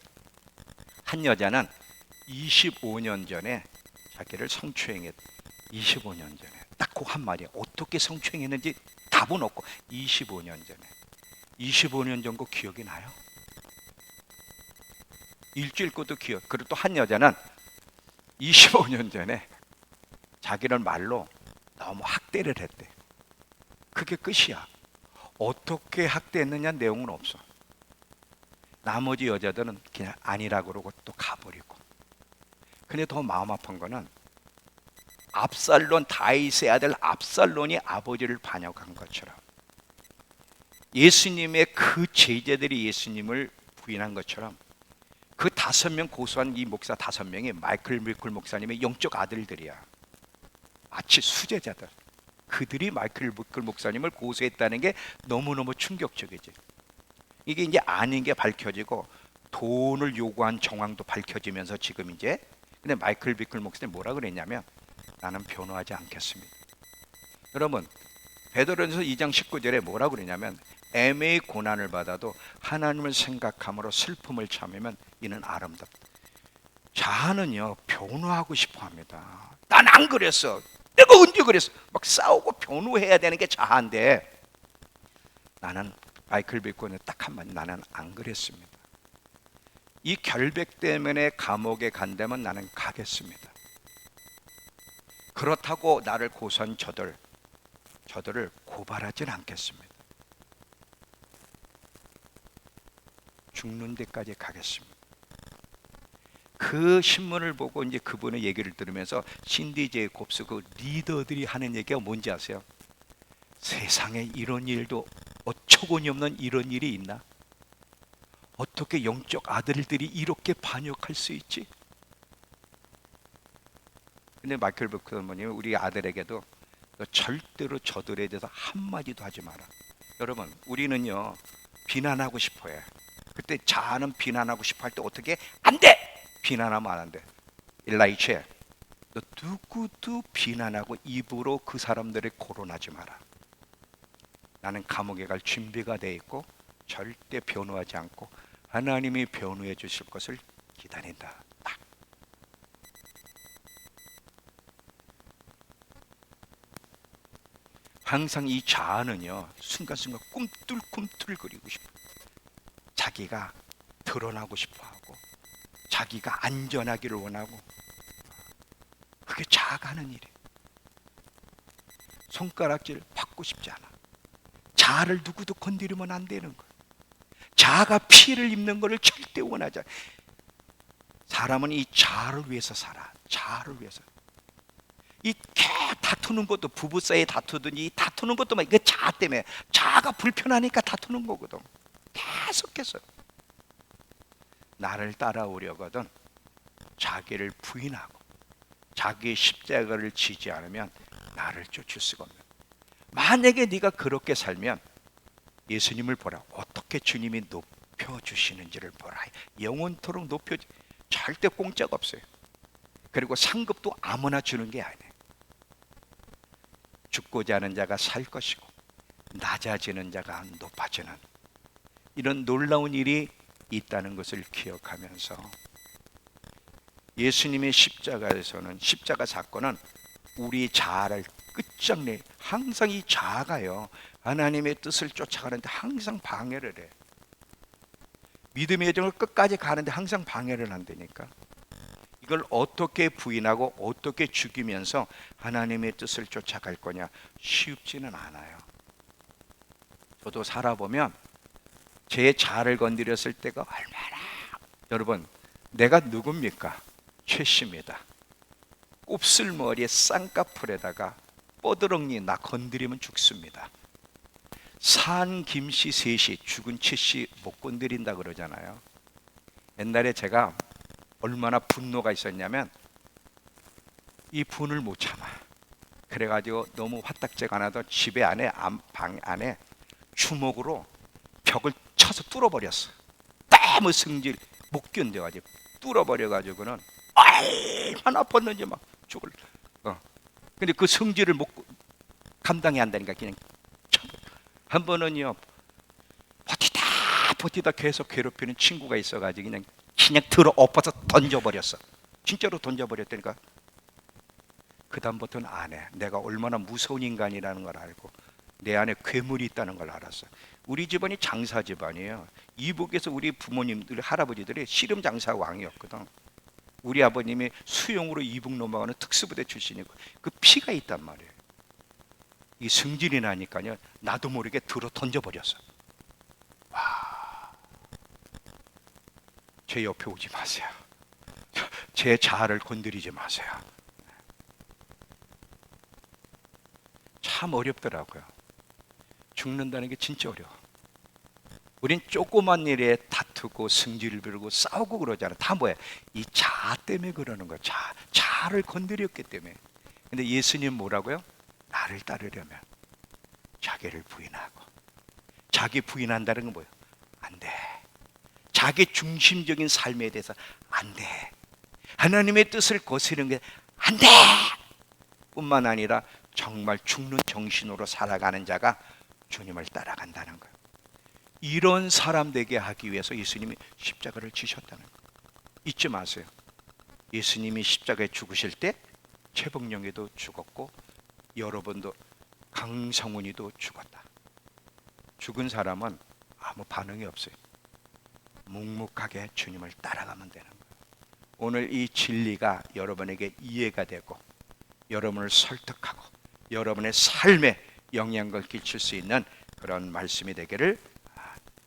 한 여자는 25년 전에 자기를 성추행했. 25년 전에 딱 그 한마디에 어떻게 성추행했는지 답은 없고 25년 전에. 25년 전 거 기억이 나요? 일주일 것도 기억. 그리고 또 한 여자는 25년 전에 자기를 말로 너무 학대를 했대. 그게 끝이야. 어떻게 학대했느냐 내용은 없어. 나머지 여자들은 그냥 아니라 그러고 또 가버리고. 근데 더 마음 아픈 거는 압살론, 다윗의 아들 압살론이 아버지를 반역한 것처럼 예수님의 그 제자들이 예수님을 부인한 것처럼 그 5명 고소한 이 목사 5명이 마이클 비클 목사님의 영적 아들들이야. 마치 수제자들. 그들이 마이클 비클 목사님을 고소했다는 게 너무너무 충격적이지. 이게 이제 아닌 게 밝혀지고 돈을 요구한 정황도 밝혀지면서 지금 이제, 근데 마이클 비클 목사님 뭐라 그랬냐면, 나는 변호하지 않겠습니다. 여러분, 베드로전서 2장 19절에 뭐라 그러냐면, 애매히 고난을 받아도 하나님을 생각함으로 슬픔을 참으면 이는 아름답다. 자아는요 변호하고 싶어 합니다. 난 안 그랬어, 내가 언제 그랬어, 막 싸우고 변호해야 되는 게 자아인데, 나는 마이클 비클은 딱 한마디, 나는 안 그랬습니다. 이 결백 때문에 감옥에 간다면 나는 가겠습니다. 그렇다고 나를 고소한 저들을 고발하진 않겠습니다. 죽는 데까지 가겠습니다. 그 신문을 보고 이제 그분의 얘기를 들으면서 신디 제이콥스 그 리더들이 하는 얘기가 뭔지 아세요? 세상에 이런 일도 어처구니 없는 이런 일이 있나? 어떻게 영적 아들들이 이렇게 반역할 수 있지? 근데 마이클 비클님이 우리 아들에게도 절대로 저들에 대해서 한마디도 하지 마라. 여러분, 우리는요 비난하고 싶어요. 그때 자아는 비난하고 싶어 할 때 어떻게? 안 돼! 비난하면 안 돼. 일라이체, 너 누구도 비난하고 입으로 그 사람들을 거론하지 마라. 나는 감옥에 갈 준비가 돼 있고 절대 변호하지 않고 하나님이 변호해 주실 것을 기다린다. 딱. 항상 이 자아는요 순간순간 꿈틀꿈틀거리고 싶어. 자기가 드러나고 싶어하고 자기가 안전하기를 원하고, 그게 자아가 하는 일이에요. 손가락질 받고 싶지 않아. 자아를 누구도 건드리면 안 되는 거예요. 자아가 피해를 입는 것을 절대 원하지 않아요. 사람은 이 자아를 위해서 살아. 자아를 위해서. 이 다투는 것도 부부 사이에 다투더니 이 다투는 것도 막 이거 자아 때문에 자아가 불편하니까 다투는 거거든. 계속해서 나를 따라오려거든 자기를 부인하고 자기의 십자가를 지지 않으면 나를 쫓을 수가 없는. 만약에 네가 그렇게 살면 예수님을 보라. 어떻게 주님이 높여주시는지를 보라. 영원토록 절대 공짜가 없어요. 그리고 상급도 아무나 주는 게 아니에요. 죽고자 하는 자가 살 것이고 낮아지는 자가 높아지는 이런 놀라운 일이 있다는 것을 기억하면서 예수님의 십자가에서는 십자가 사건은 우리 자아를 끝장내 항상 이 자아가요 하나님의 뜻을 쫓아가는데 항상 방해를 해. 믿음의 여정을 끝까지 가는데 항상 방해를 한다니까. 이걸 어떻게 부인하고 어떻게 죽이면서 하나님의 뜻을 쫓아갈 거냐 쉽지는 않아요. 저도 살아보면 제 자아를 건드렸을 때가 얼마나, 여러분 내가 누굽니까? 최씨입니다. 곱슬머리에 쌍꺼풀에다가 뻐드렁니 나 건드리면 죽습니다. 산 김씨 셋이 죽은 최씨 못 건드린다 그러잖아요. 옛날에 제가 얼마나 분노가 있었냐면 이 분을 못 참아. 그래가지고 너무 화딱지가 나서 집에 안에 방 안에 주먹으로 벽을 쳐서 뚫어버렸어. 너무 성질 못 견뎌가지고 뚫어버려가지고는 얼마나 아팠는지 막 죽을. 근데 그 성질을 못 감당이 안 되니까 그냥 한 번은요 버티다 계속 괴롭히는 친구가 있어가지고 그냥 들어 엎어서 던져버렸어. 진짜로 던져버렸다니까. 그 다음부터는 안 해. 내가 얼마나 무서운 인간이라는 걸 알고 내 안에 괴물이 있다는 걸 알았어. 우리 집안이 장사 집안이에요. 이북에서 우리 부모님들 할아버지들이 씨름 장사 왕이었거든. 우리 아버님이 수용으로 이북 넘어가는 특수부대 출신이고 그 피가 있단 말이에요. 이 승질이 나니까요 나도 모르게 들어 던져버렸어. 제 옆에 오지 마세요. 제 자아를 건드리지 마세요. 참 어렵더라고요. 죽는다는 게 진짜 어려워. 우린 조그만 일에 다투고 승질을 부리고 싸우고 그러잖아. 다 뭐야? 이 자아 때문에 그러는 거야. 자아를 건드렸기 때문에. 근데 예수님 뭐라고요? 나를 따르려면 자기를 부인하고. 자기 부인한다는 건 뭐예요? 안 돼. 자기 중심적인 삶에 대해서 안 돼. 하나님의 뜻을 거스르는 게 안 돼. 뿐만 아니라 정말 죽는 정신으로 살아가는 자가 주님을 따라간다는 거예요. 이런 사람 되게 하기 위해서 예수님이 십자가를 지셨다는 거예요. 잊지 마세요. 예수님이 십자가에 죽으실 때 최복령이도 죽었고 여러분도 강성훈이도 죽었다. 죽은 사람은 아무 반응이 없어요. 묵묵하게 주님을 따라가면 되는 거예요. 오늘 이 진리가 여러분에게 이해가 되고 여러분을 설득하고 여러분의 삶에 영향을 끼칠 수 있는 그런 말씀이 되기를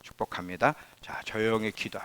축복합니다. 자, 조용히 기도합니다.